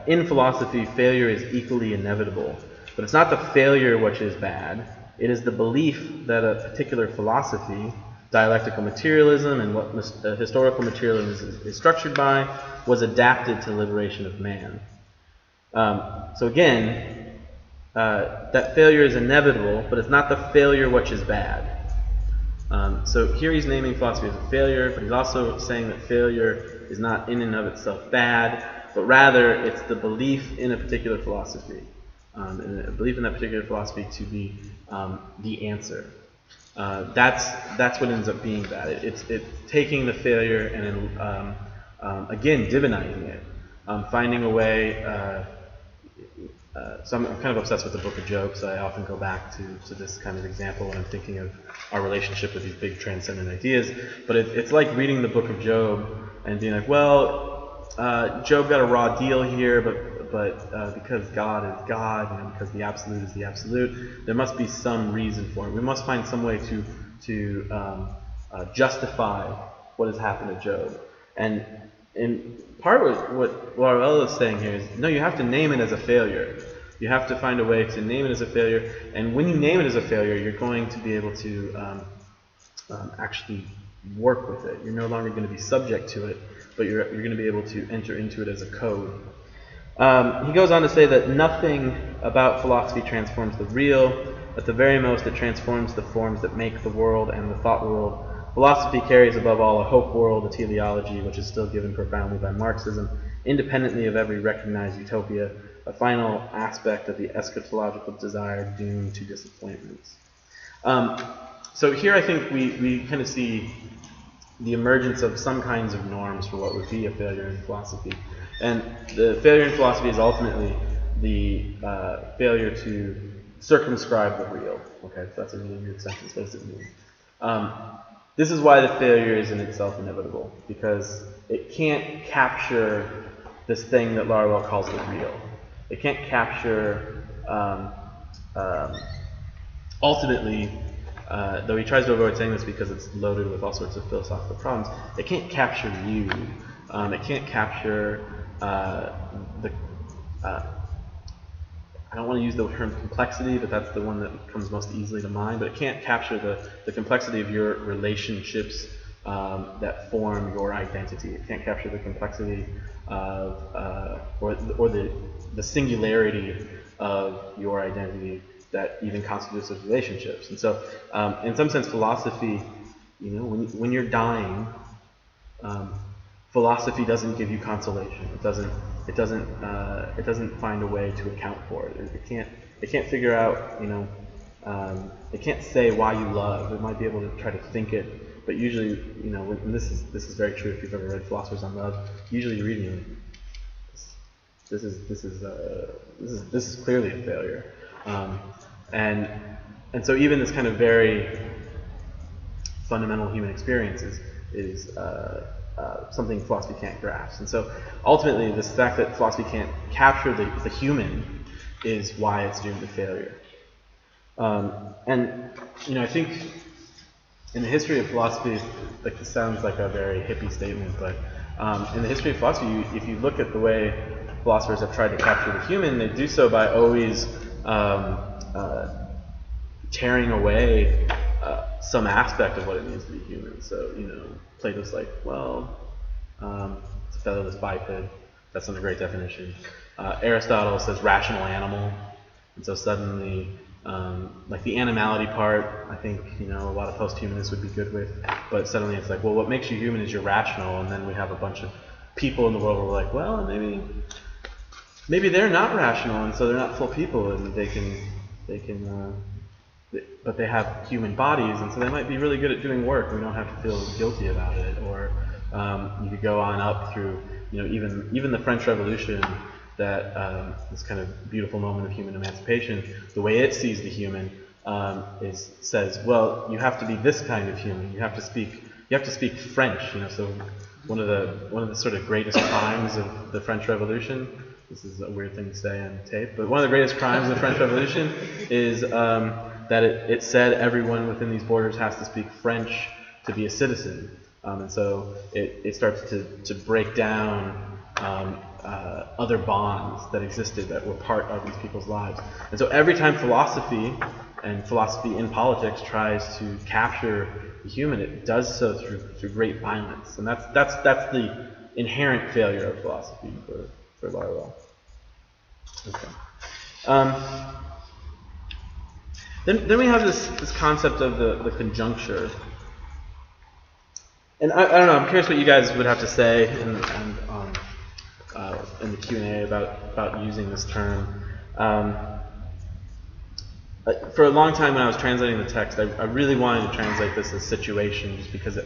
in philosophy, failure is equally inevitable, but it's not the failure which is bad. It is the belief that a particular philosophy, dialectical materialism, and what historical materialism is structured by, was adapted to liberation of man. So again, that failure is inevitable, but it's not the failure which is bad. So here he's naming philosophy as a failure, but he's also saying that failure is not in and of itself bad, but rather it's the belief in a particular philosophy, and a belief in that particular philosophy to be the answer. That's what ends up being bad. It's taking the failure and then again divinizing it, finding a way. So I'm kind of obsessed with the Book of Job, so I often go back to this kind of example when I'm thinking of our relationship with these big transcendent ideas. But it's like reading the Book of Job and being like, well, Job got a raw deal here, but because God is God, because the absolute is the absolute, there must be some reason for it. We must find some way to justify what has happened to Job. And in part what Larell is saying here is, no, you have to name it as a failure. You have to find a way to name it as a failure. And when you name it as a failure, you're going to be able to actually work with it. You're no longer going to be subject to it, but you're going to be able to enter into it as a code. He goes on to say that nothing about philosophy transforms the real. At the very most, it transforms the forms that make the world and the thought world. Philosophy carries above all a hope world, a teleology, which is still given profoundly by Marxism, independently of every recognized utopia, a final aspect of the eschatological desire doomed to disappointments. So here I think we kind of see the emergence of some kinds of norms for what would be a failure in philosophy. And the failure in philosophy is ultimately the failure to circumscribe the real. Okay, so that's a really weird sentence. What does it mean? This is why the failure is in itself inevitable, because it can't capture this thing that Laruelle calls the real. It can't capture, ultimately, though he tries to avoid saying this because it's loaded with all sorts of philosophical problems, it can't capture you. It can't capture I don't want to use the term complexity, but that's the one that comes most easily to mind. But it can't capture the complexity of your relationships that form your identity. It can't capture the complexity of or the singularity of your identity that even constitutes those relationships. And so, in some sense, philosophy, when you're dying, philosophy doesn't give you consolation. It doesn't find a way to account for it. It can't figure out, it can't say why you love. It might be able to try to think it, but usually, and this is very true if you've ever read Philosophers on Love. Usually, you're reading This is clearly a failure, and so even this kind of very fundamental human experience is something philosophy can't grasp. And so ultimately, this fact that philosophy can't capture the human is why it's doomed to failure. And I think in the history of philosophy, like this sounds like a very hippie statement, but in the history of philosophy, if you look at the way philosophers have tried to capture the human, they do so by always tearing away some aspect of what it means to be human. So, Plato's like, well, it's a featherless biped. That's not a great definition. Aristotle says rational animal. And so suddenly, like the animality part, I think, a lot of post-humanists would be good with. But suddenly it's like, well, what makes you human is you're rational. And then we have a bunch of people in the world who are like, well, maybe they're not rational, and so they're not full people, and but they have human bodies, and so they might be really good at doing work. We don't have to feel guilty about it. Or you could go on up through, even the French Revolution, that this kind of beautiful moment of human emancipation. The way it sees the human says, well, you have to be this kind of human. You have to speak French. So one of the sort of greatest crimes of the French Revolution. This is a weird thing to say on tape, but one of the greatest crimes of the French Revolution is that it said everyone within these borders has to speak French to be a citizen. And so it starts to break down other bonds that existed that were part of these people's lives. And so every time philosophy and philosophy in politics tries to capture the human, it does so through great violence. And that's the inherent failure of philosophy for Larell. Okay. Then we have this concept of the conjuncture. And I don't know, I'm curious what you guys would have to say in the Q&A about using this term. For a long time when I was translating the text, I really wanted to translate this as situation, just because,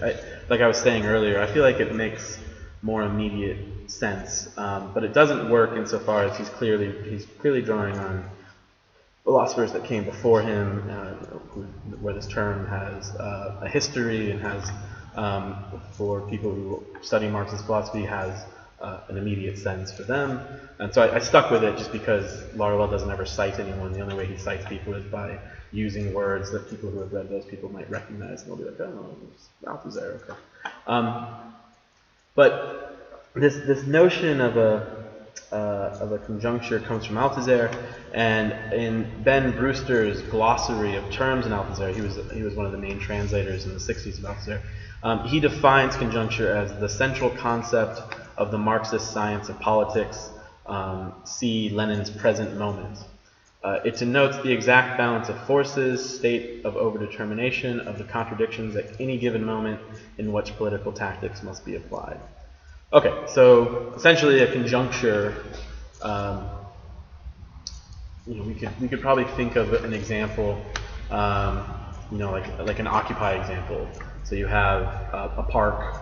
like I was saying earlier, I feel like it makes more immediate sense. But it doesn't work insofar as he's clearly drawing on philosophers that came before him, where this term has a history and has, for people who study Marxist philosophy, has an immediate sense for them. And so I stuck with it just because Laruelle doesn't ever cite anyone. The only way he cites people is by using words that people who have read those people might recognize, and they'll be like, oh, it's Althusser, okay. But this notion of a conjuncture comes from Althusser, and in Ben Brewster's glossary of terms in Althusser, he was one of the main translators in the 60s of Althusser. He defines conjuncture as the central concept of the Marxist science of politics. See Lenin's present moment. It denotes the exact balance of forces, state of overdetermination, of the contradictions at any given moment in which political tactics must be applied. Okay, so essentially a conjuncture, we could probably think of an example, like an Occupy example. So you have a park,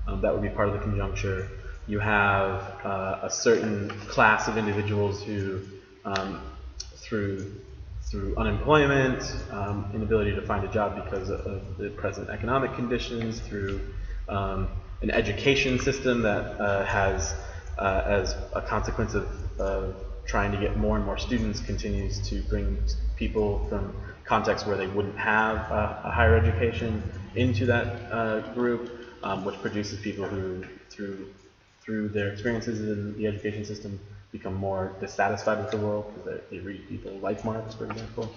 that would be part of the conjuncture. You have a certain class of individuals who, through unemployment, inability to find a job because of the present economic conditions, through an education system that has, as a consequence of trying to get more and more students, continues to bring people from contexts where they wouldn't have a higher education into that group, which produces people who, through their experiences in the education system, become more dissatisfied with the world because they read people like Marx, for example.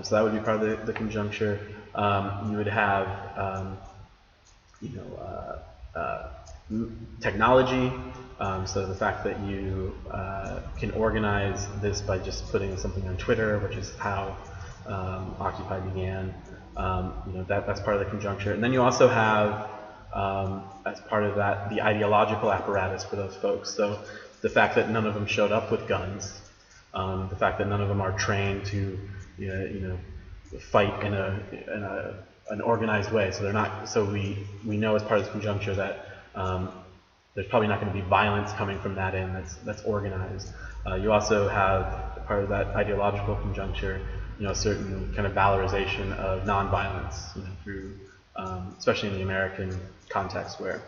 So that would be part of the conjuncture. You would have, technology. So the fact that you can organize this by just putting something on Twitter, which is how Occupy began. That's part of the conjuncture. And then you also have, as part of that, the ideological apparatus for those folks. So the fact that none of them showed up with guns, the fact that none of them are trained to, fight in an organized way. So they're not. So we know as part of the conjuncture that there's probably not going to be violence coming from that end that's organized. You also have part of that ideological conjuncture, a certain kind of valorization of nonviolence, through, especially in the American context, where,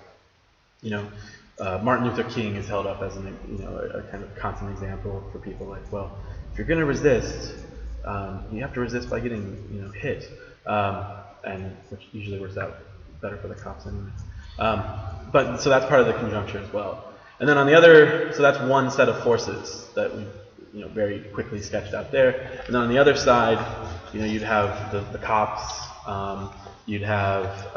Martin Luther King is held up as a kind of constant example for people like, well, if you're going to resist, you have to resist by getting, hit, and which usually works out better for the cops anyway. But so that's part of the conjuncture as well. And then on the other, so that's one set of forces that we, very quickly sketched out there. And then on the other side, you'd have the cops. You'd have,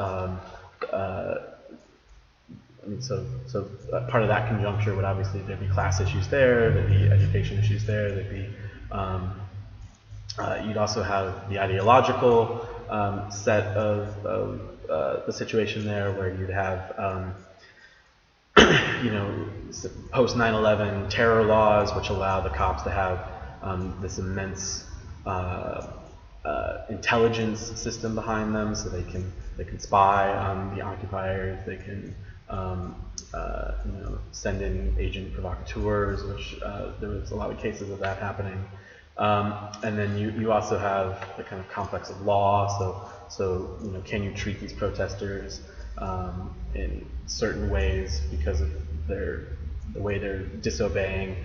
part of that conjuncture would obviously, there'd be class issues there, there'd be education issues there, there'd be, you'd also have the ideological set of the situation there, where you'd have, post 9/11 terror laws, which allow the cops to have this immense intelligence system behind them, so they can spy on the occupiers, they can send in agent provocateurs, which there was a lot of cases of that happening. And then you also have the kind of complex of law. So can you treat these protesters in certain ways because of the way they're disobeying?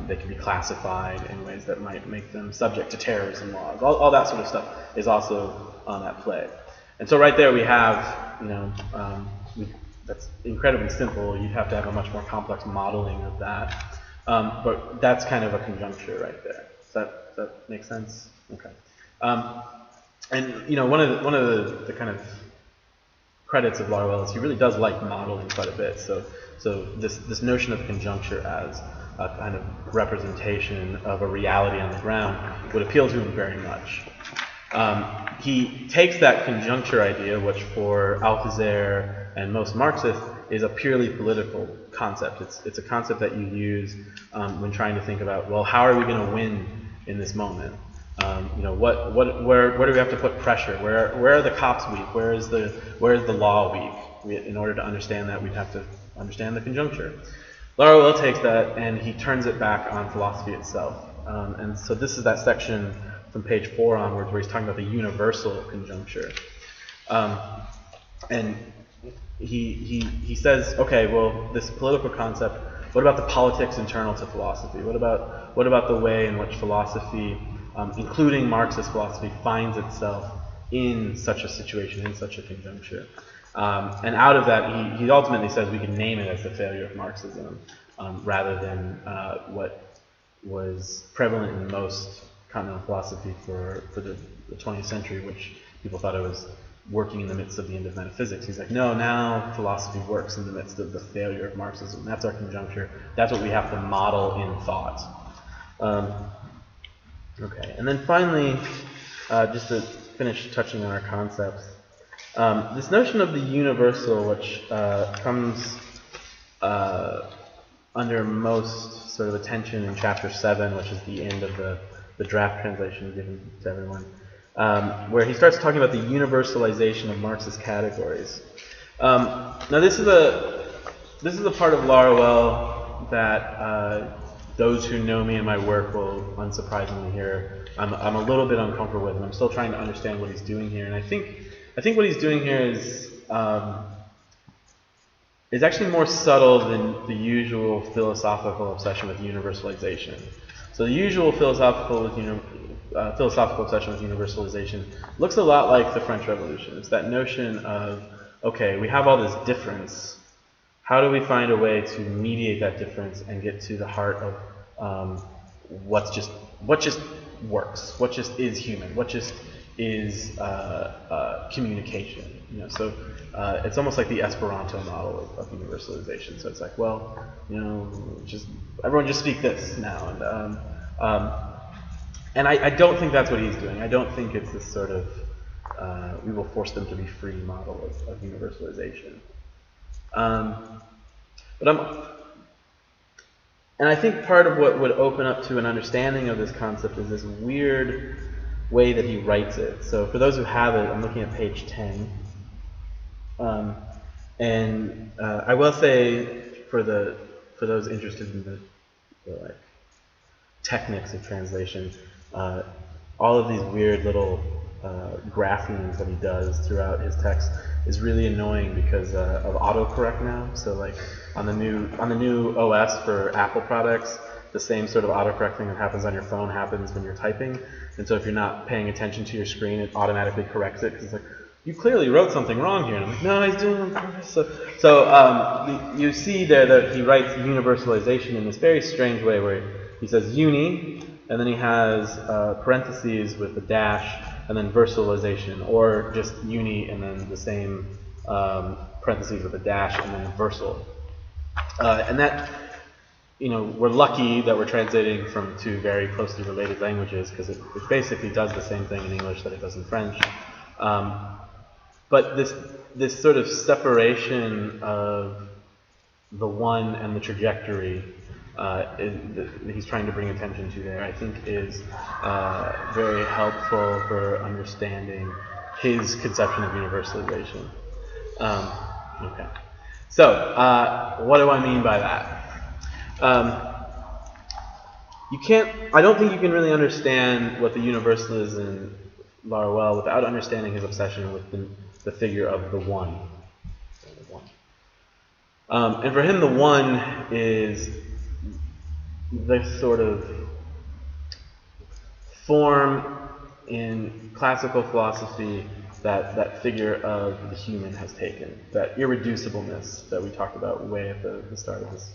They can be classified in ways that might make them subject to terrorism laws. All that sort of stuff is also at play. And so right there we have, that's incredibly simple. You'd have to have a much more complex modeling of that. But that's kind of a conjuncture right there. Does that make sense? Okay. And one of the kind of credits of Laruelle is he really does like modeling quite a bit. So this notion of conjuncture as a kind of representation of a reality on the ground would appeal to him very much. He takes that conjuncture idea, which for Althusser and most Marxists is a purely political concept. It's a concept that you use when trying to think about, well, how are we going to win in this moment? Where do we have to put pressure? Where are the cops weak? Where is the law weak? In order to understand that, we'd have to understand the conjuncture. Laruelle takes that and he turns it back on philosophy itself. And so this is that section from page 4 onwards where he's talking about the universal conjuncture. And he says, okay, well, this political concept, what about the politics internal to philosophy? What about the way in which philosophy, including Marxist philosophy, finds itself in such a situation, in such a conjuncture? And out of that, he ultimately says we can name it as the failure of Marxism, rather than what was prevalent in most continental philosophy for the 20th century, which people thought it was working in the midst of the end of metaphysics. He's like, no, now philosophy works in the midst of the failure of Marxism. That's our conjuncture. That's what we have to model in thought. Okay, and then finally, just to finish touching on our concepts, this notion of the universal, which comes under most sort of attention in chapter 7, which is the end of the draft translation given to everyone, where he starts talking about the universalization of Marxist categories. Now this is a part of Laruelle that those who know me and my work will unsurprisingly hear I'm a little bit uncomfortable with, and I'm still trying to understand what he's doing here. And I think what he's doing here is actually more subtle than the usual philosophical obsession with universalization. So the usual philosophical obsession with universalization looks a lot like the French Revolution. It's that notion of, okay, we have all this difference. How do we find a way to mediate that difference and get to the heart of what just works, what just is human, what just is communication? So it's almost like the Esperanto model of universalization. So it's like, well, everyone just speak this now, and I don't think that's what he's doing. I don't think it's this sort of we will force them to be free model of universalization. And I think part of what would open up to an understanding of this concept is this weird way that he writes it. So for those who have it, I'm looking at page 10. And I will say for those interested in the like techniques of translation, all of these weird little graphemes that he does throughout his text is really annoying because of autocorrect now. So like on the new OS for Apple products, the same sort of autocorrect thing that happens on your phone happens when you're typing. And so if you're not paying attention to your screen, it automatically corrects it because it's like, you clearly wrote something wrong here. And I'm like, no, he's doing it on purpose. So you see there that he writes universalization in this very strange way where he says uni, and then he has parentheses with a dash, and then versalization, or just uni and then the same parentheses with a dash and then versal. And that, we're lucky that we're translating from two very closely related languages because it basically does the same thing in English that it does in French. But this sort of separation of the one and the trajectory he's trying to bring attention to there, I think is very helpful for understanding his conception of universalization. Okay. So, what do I mean by that? I don't think you can really understand what the universalist is in Laruelle without understanding his obsession with the figure of the one. And for him, the one is this sort of form in classical philosophy that figure of the human has taken, that irreducibleness that we talked about way at the start of this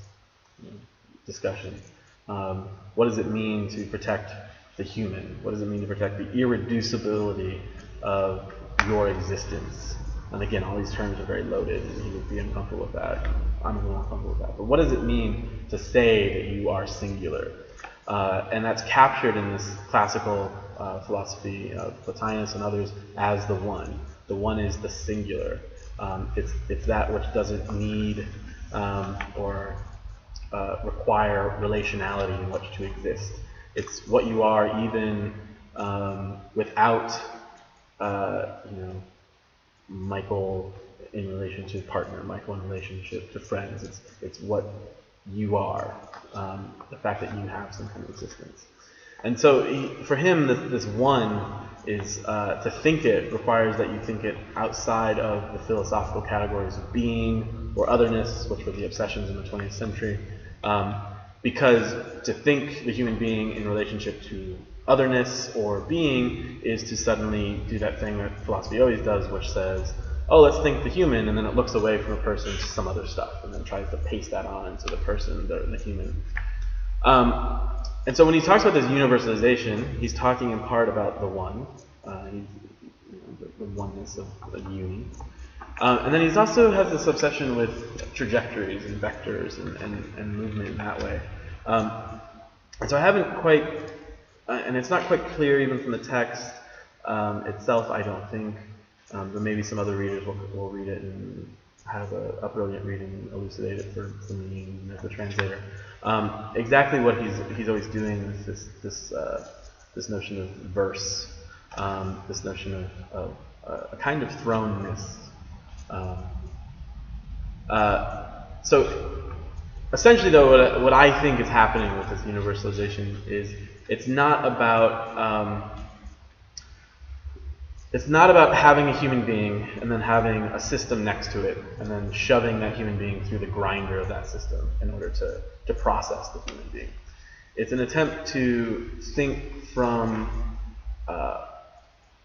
discussion. What does it mean to protect the human? What does it mean to protect the irreducibility of your existence? And again, all these terms are very loaded, and you would be uncomfortable with that. I'm a little uncomfortable with that. But what does it mean to say that you are singular? And that's captured in this classical philosophy of Plotinus and others as the one. The one is the singular. It's that which doesn't need or require relationality in which to exist. It's what you are even without, Michael in relationship to partner, Michael in relationship to friends. It's what you are, the fact that you have some kind of existence. And so for him, this one is, to think it requires that you think it outside of the philosophical categories of being or otherness, which were the obsessions in the 20th century. Because to think the human being in relationship to otherness or being is to suddenly do that thing that philosophy always does, which says, oh, let's think the human, and then it looks away from a person to some other stuff, and then tries to paste that on to the person, the human. And so when he talks about this universalization, he's talking in part about the one, the oneness of the uni. And then he also has this obsession with trajectories and vectors and movement in that way. And so I haven't quite, and it's not quite clear even from the text itself, I don't think, but maybe some other readers will read it and have a brilliant reading and elucidate it for me as the translator. Exactly what he's always doing is this notion of verse, this notion of a kind of thrownness. So essentially, though, what I think is happening with this universalization is it's not about having a human being and then having a system next to it and then shoving that human being through the grinder of that system in order to process the human being. It's an attempt to think from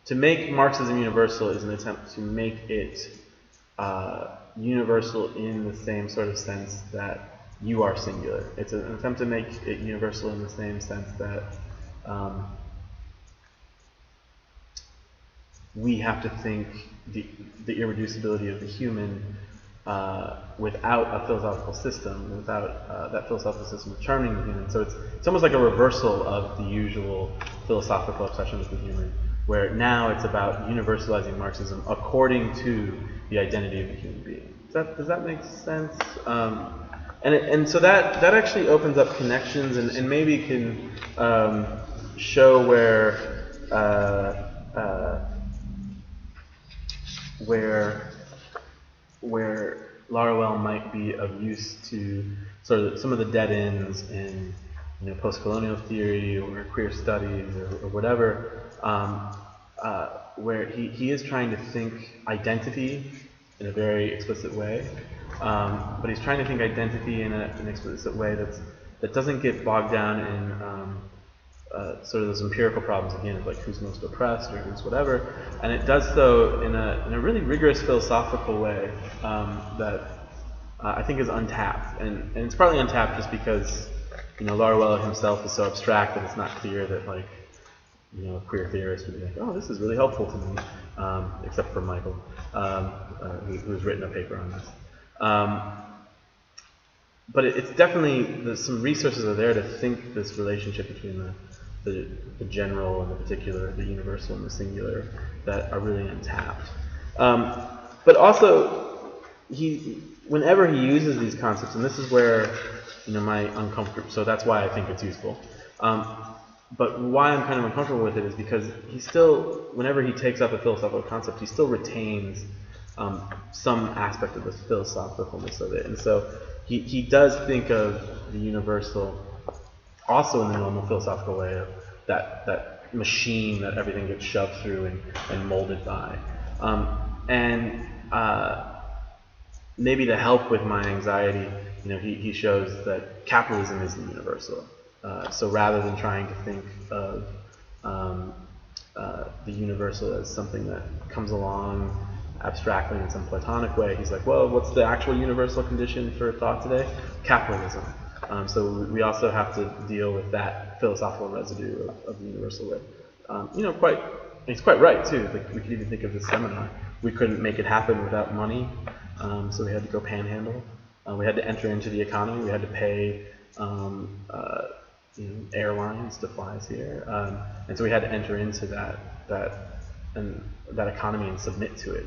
to make Marxism universal is an attempt to make it universal in the same sort of sense that you are singular. It's an attempt to make it universal in the same sense that we have to think the irreducibility of the human without a philosophical system, without that philosophical system determining the human. So it's almost like a reversal of the usual philosophical obsession with the human, where now it's about universalizing Marxism according to the identity of the human being. Does that make sense? And so that actually opens up connections and maybe can show where Laruelle might be of use to sort of some of the dead ends in post-colonial theory or queer studies or whatever, where he is trying to think identity in a very explicit way, but he's trying to think identity in an explicit way that doesn't get bogged down in sort of those empirical problems again of like who's most oppressed or who's whatever, and it does so in a really rigorous philosophical way that I think is untapped, and it's partly untapped just because Laruelle himself is so abstract that it's not clear that like a queer theorist would be like, oh, this is really helpful to me, except for Michael, who's written a paper on this. But it's definitely, some resources are there to think this relationship between the general and the particular, the universal and the singular, that are really untapped. But also, whenever he uses these concepts, and this is where my uncomfortable, so that's why I think it's useful. But why I'm kind of uncomfortable with it is because he still, whenever he takes up a philosophical concept, he still retains some aspect of the philosophicalness of it. And so he does think of the universal also in the normal philosophical way of that machine that everything gets shoved through and molded by. And maybe to help with my anxiety, he shows that capitalism is the universal. So rather than trying to think of the universal as something that comes along abstractly in some Platonic way, he's like, well, what's the actual universal condition for thought today? Capitalism. So we also have to deal with that philosophical residue of the universal way. He's quite right too. Like, we could even think of this seminar. We couldn't make it happen without money, so we had to go panhandle. We had to enter into the economy. We had to pay airlines to fly us here, and so we had to enter into that economy and submit to it.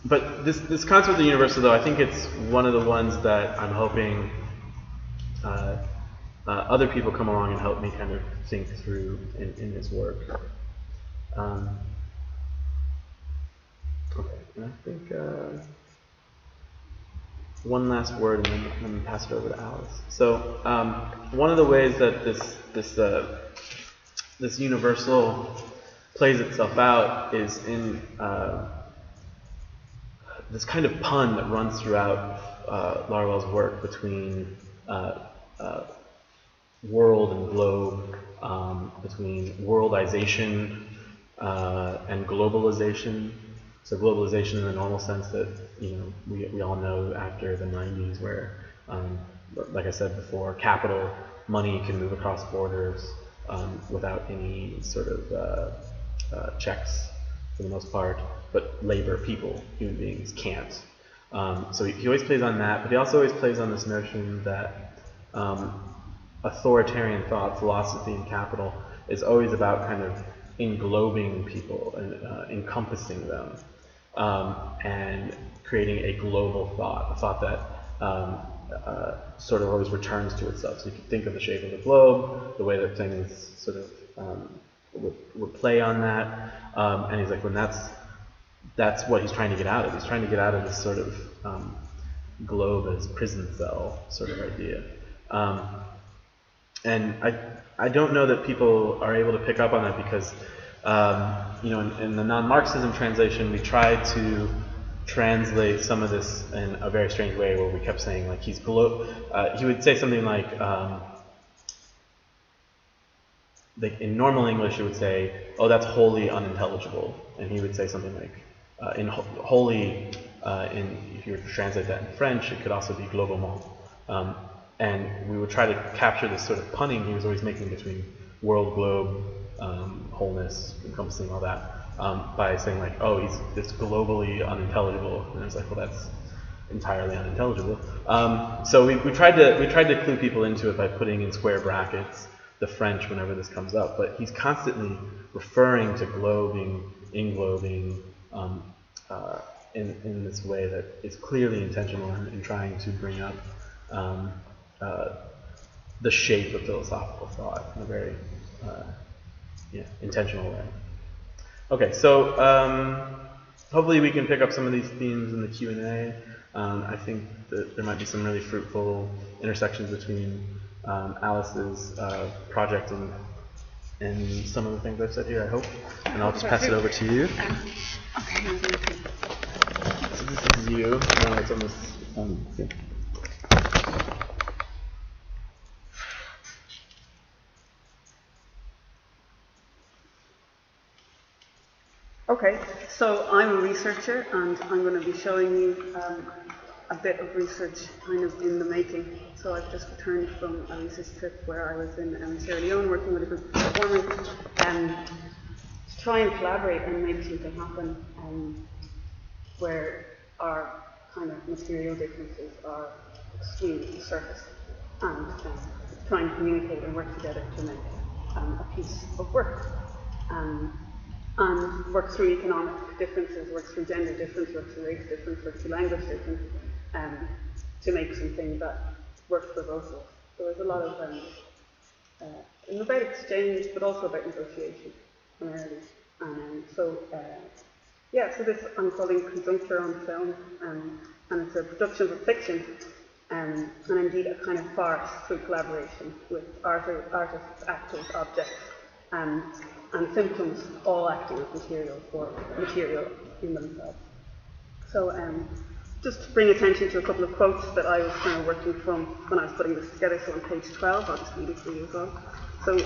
But this concept of the universal, though, I think it's one of the ones that I'm hoping other people come along and help me kind of think through in this work. Okay, and I think one last word, and then pass it over to Alice. So one of the ways that this universal plays itself out is in this kind of pun that runs throughout Laruelle's work between world and globe, between worldization and globalization. So globalization in the normal sense that we all know after the 90s, where, like I said before, capital, money can move across borders without any sort of checks for the most part, but labor, people, human beings can't. So he always plays on that, but he also always plays on this notion that authoritarian thought, philosophy, and capital is always about kind of englobing people and encompassing them, and creating a global thought, a thought that sort of always returns to itself. So you can think of the shape of the globe, the way that things sort of would play on that, and he's like, when that's what he's trying to get out of. He's trying to get out of this sort of globe as prison cell sort of idea. And I don't know that people are able to pick up on that because, in the Non-Marxism translation, we tried to translate some of this in a very strange way where we kept saying, like, he would say something like in normal English it would say, oh, that's wholly unintelligible. And he would say something like, if you were to translate that in French, it could also be globalement. And we would try to capture this sort of punning he was always making between world, globe, wholeness, encompassing all that, by saying like, oh, it's globally unintelligible. And I was like, well, that's entirely unintelligible. So we tried to clue people into it by putting in square brackets the French whenever this comes up. But he's constantly referring to globing, englobing, in this way that is clearly intentional in trying to bring up the shape of philosophical thought in a very intentional way. Okay, so hopefully we can pick up some of these themes in the Q&A. I think that there might be some really fruitful intersections between Alice's project and some of the things I've said here, I hope. And I'll just pass it over to you. Okay. So this is you. It's almost yeah. Okay, so I'm a researcher, and I'm going to be showing you a bit of research kind of in the making. So I've just returned from a research trip where I was in Sierra Leone working with a group of performers to try and collaborate and make something happen where our kind of material differences are extremely surface, and try and communicate and work together to make a piece of work. And work through economic differences, work through gender difference, work through race difference, work through language difference, to make something that works for both of us. So there's a lot of about exchange, but also about negotiation primarily. And so this I'm calling Conjuncture on Film, and it's a production of fiction, and indeed a kind of farce through collaboration with artists, actors, objects, and symptoms all acting as material for material in themselves. So just to bring attention to a couple of quotes that I was kind of working from when I was putting this together. So on page 12, I'll just read it for you as well. So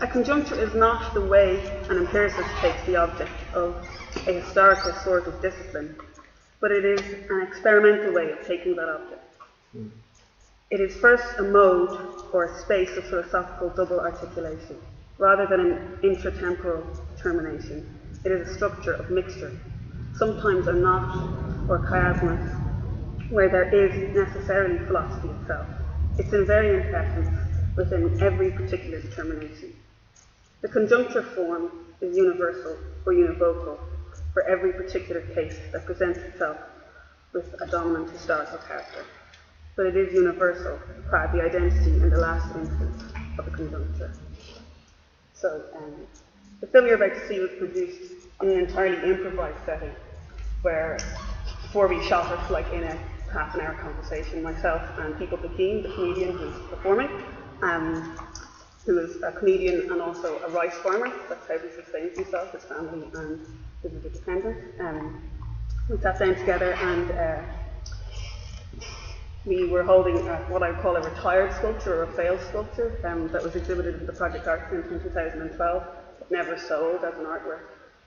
a conjuncture is not the way an empiricist takes the object of a historical sort of discipline, but it is an experimental way of taking that object. It is first a mode or a space of philosophical double articulation, rather than an intratemporal determination. It is a structure of mixture, sometimes a knot or chiasmus, where there is necessarily philosophy itself, its invariant essence within every particular determination. The conjuncture form is universal or univocal for every particular case that presents itself with a dominant historical character, but it is universal, qua the identity in the last instance of the conjuncture. So the film you're about to see was produced in an entirely improvised setting, where before we shot it, like in a half-an-hour conversation, myself and People Pekin, the comedian who's performing, who is a comedian and also a rice farmer. That's how he sustains himself, his family, and his dependent. We sat down together and we were holding what I would call a retired sculpture or a failed sculpture that was exhibited at the Project Art Centre in 2012, but never sold as an artwork.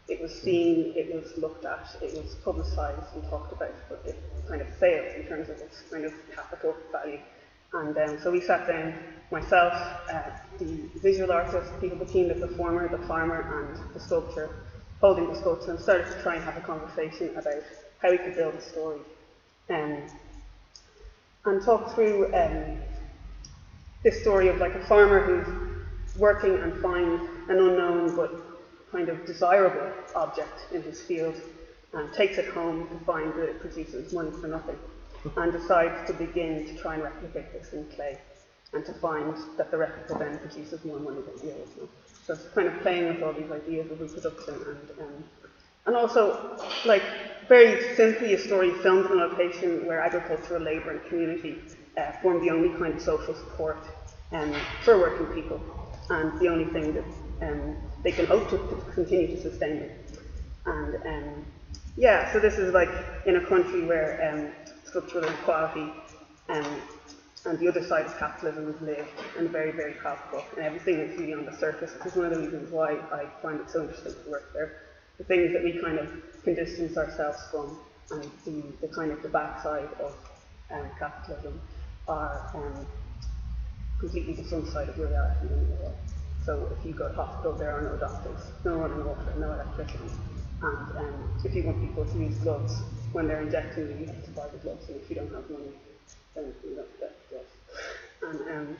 It was seen, it was looked at, it was publicised and talked about, but it kind of failed in terms of its kind of capital value. And so we sat down, myself, the visual artist, People Pekin, the performer, the farmer, and the sculptor, holding the sculpture, and started to try and have a conversation about how we could build a story. And talk through this story of like a farmer who's working and finds an unknown but kind of desirable object in his field and takes it home to find that it produces money for nothing, and decides to begin to try and replicate this in clay, and to find that the replica then produces more money than the original. So it's kind of playing with all these ideas of reproduction and also, like, very simply, a story filmed in a location where agricultural labour and community form the only kind of social support for working people, and the only thing that they can hope to continue to sustain them. And so this is like in a country where structural inequality and the other side of capitalism is lived and very, very palpable, and everything is really on the surface. This is one of the reasons why I find it so interesting to work there. The things that we kind of can distance ourselves from, and the kind of the backside of capitalism are completely the front side of your reality in the world. So if you go to hospital, there are no doctors, no running water, no electricity. And if you want people to use gloves when they're injecting you, you have to buy the gloves, and if you don't have money, then you don't get the gloves. And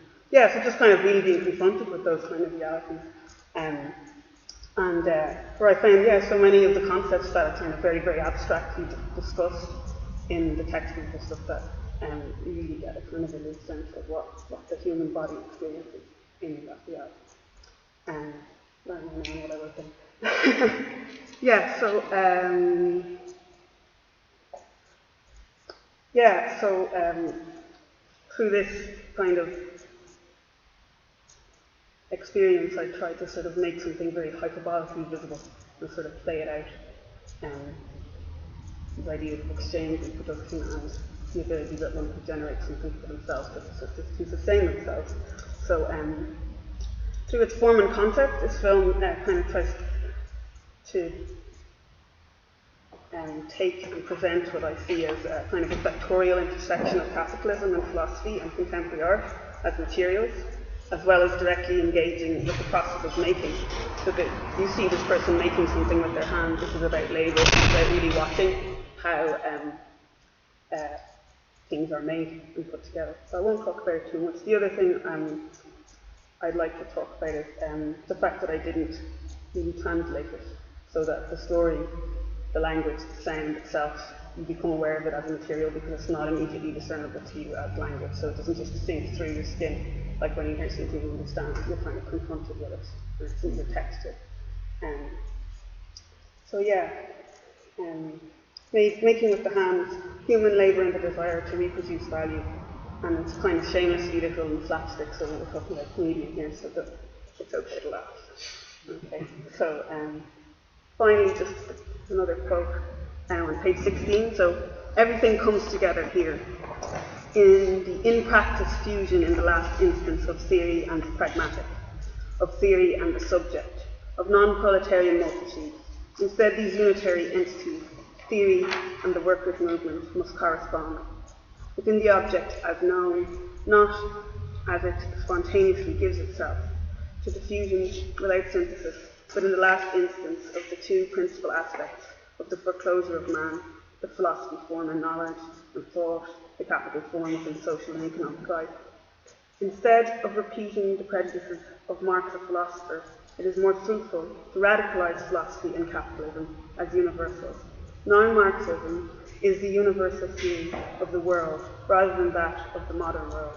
so just kind of really being confronted with those kind of realities. Where I found, so many of the concepts that are kind of very, very abstractly discussed in the textbook and stuff, that you really get a kind of a loose sense of what the human body experiences in that reality. I don't know what I wrote down. Yeah, so through this kind of experience, I tried to sort of make something very hyperbolically visible and sort of play it out. These ideas of exchange and production and the ability that one could generate something for themselves to sustain themselves. So through its form and concept, this film kind of tries to take and present what I see as a kind of a vectorial intersection of capitalism and philosophy and contemporary art as materials, as well as directly engaging with the process of making. So that you see this person making something with their hands. This is about labour. It's about really watching how things are made and put together. So I won't talk about it too much. The other thing I'd like to talk about is the fact that I didn't really translate it, so that the story, the language, the sound itself, you become aware of it as a material because it's not immediately discernible to you as language. So it doesn't just sink through your skin. Like when you hear something you understand, you're kind of confronted with it, and it's in the texture. So yeah, making with the hands, human labour and the desire to reproduce value, and it's kind of shamelessly little and slapstick, so we're talking about comedian here, so it's okay to laugh. Okay, so finally just another quote on page 16. So everything comes together here in the in-practice fusion in the last instance of theory and pragmatic, of theory and the subject, of non-proletarian multitudes. Instead, these unitary entities, theory and the workers' movement, must correspond within the object as known, not as it spontaneously gives itself, to the fusion without synthesis, but in the last instance of the two principal aspects of the foreclosure of man, the philosophy form and knowledge and thought, the capital forms in social and economic life. Instead of repeating the prejudices of Marx a philosopher, it is more fruitful to radicalize philosophy and capitalism as universal. Non-Marxism is the universal theory of the world rather than that of the modern world.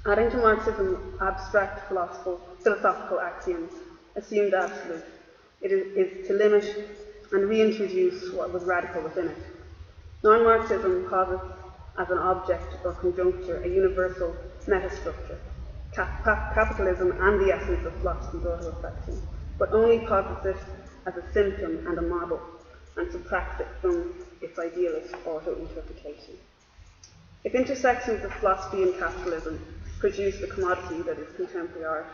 Adding to Marxism abstract philosophical axioms, assumed absolute, it is to limit and reintroduce what was radical within it. Non-Marxism posits as an object or conjuncture a universal metastructure, capitalism and the essence of philosophy's auto-reflection, but only posits it as a symptom and a model, and subtracts it from its idealist auto-interpretation. If intersections of philosophy and capitalism produce the commodity that is contemporary art,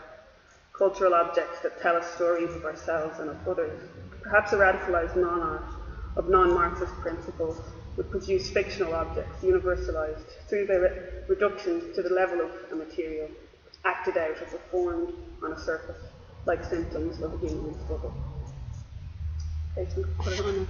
cultural objects that tell us stories of ourselves and of others, perhaps a radicalized non-art of non-Marxist principles would produce fictional objects, universalized through their reduction to the level of a material, acted out or performed on a surface, like symptoms of a human struggle. Okay, so put it on.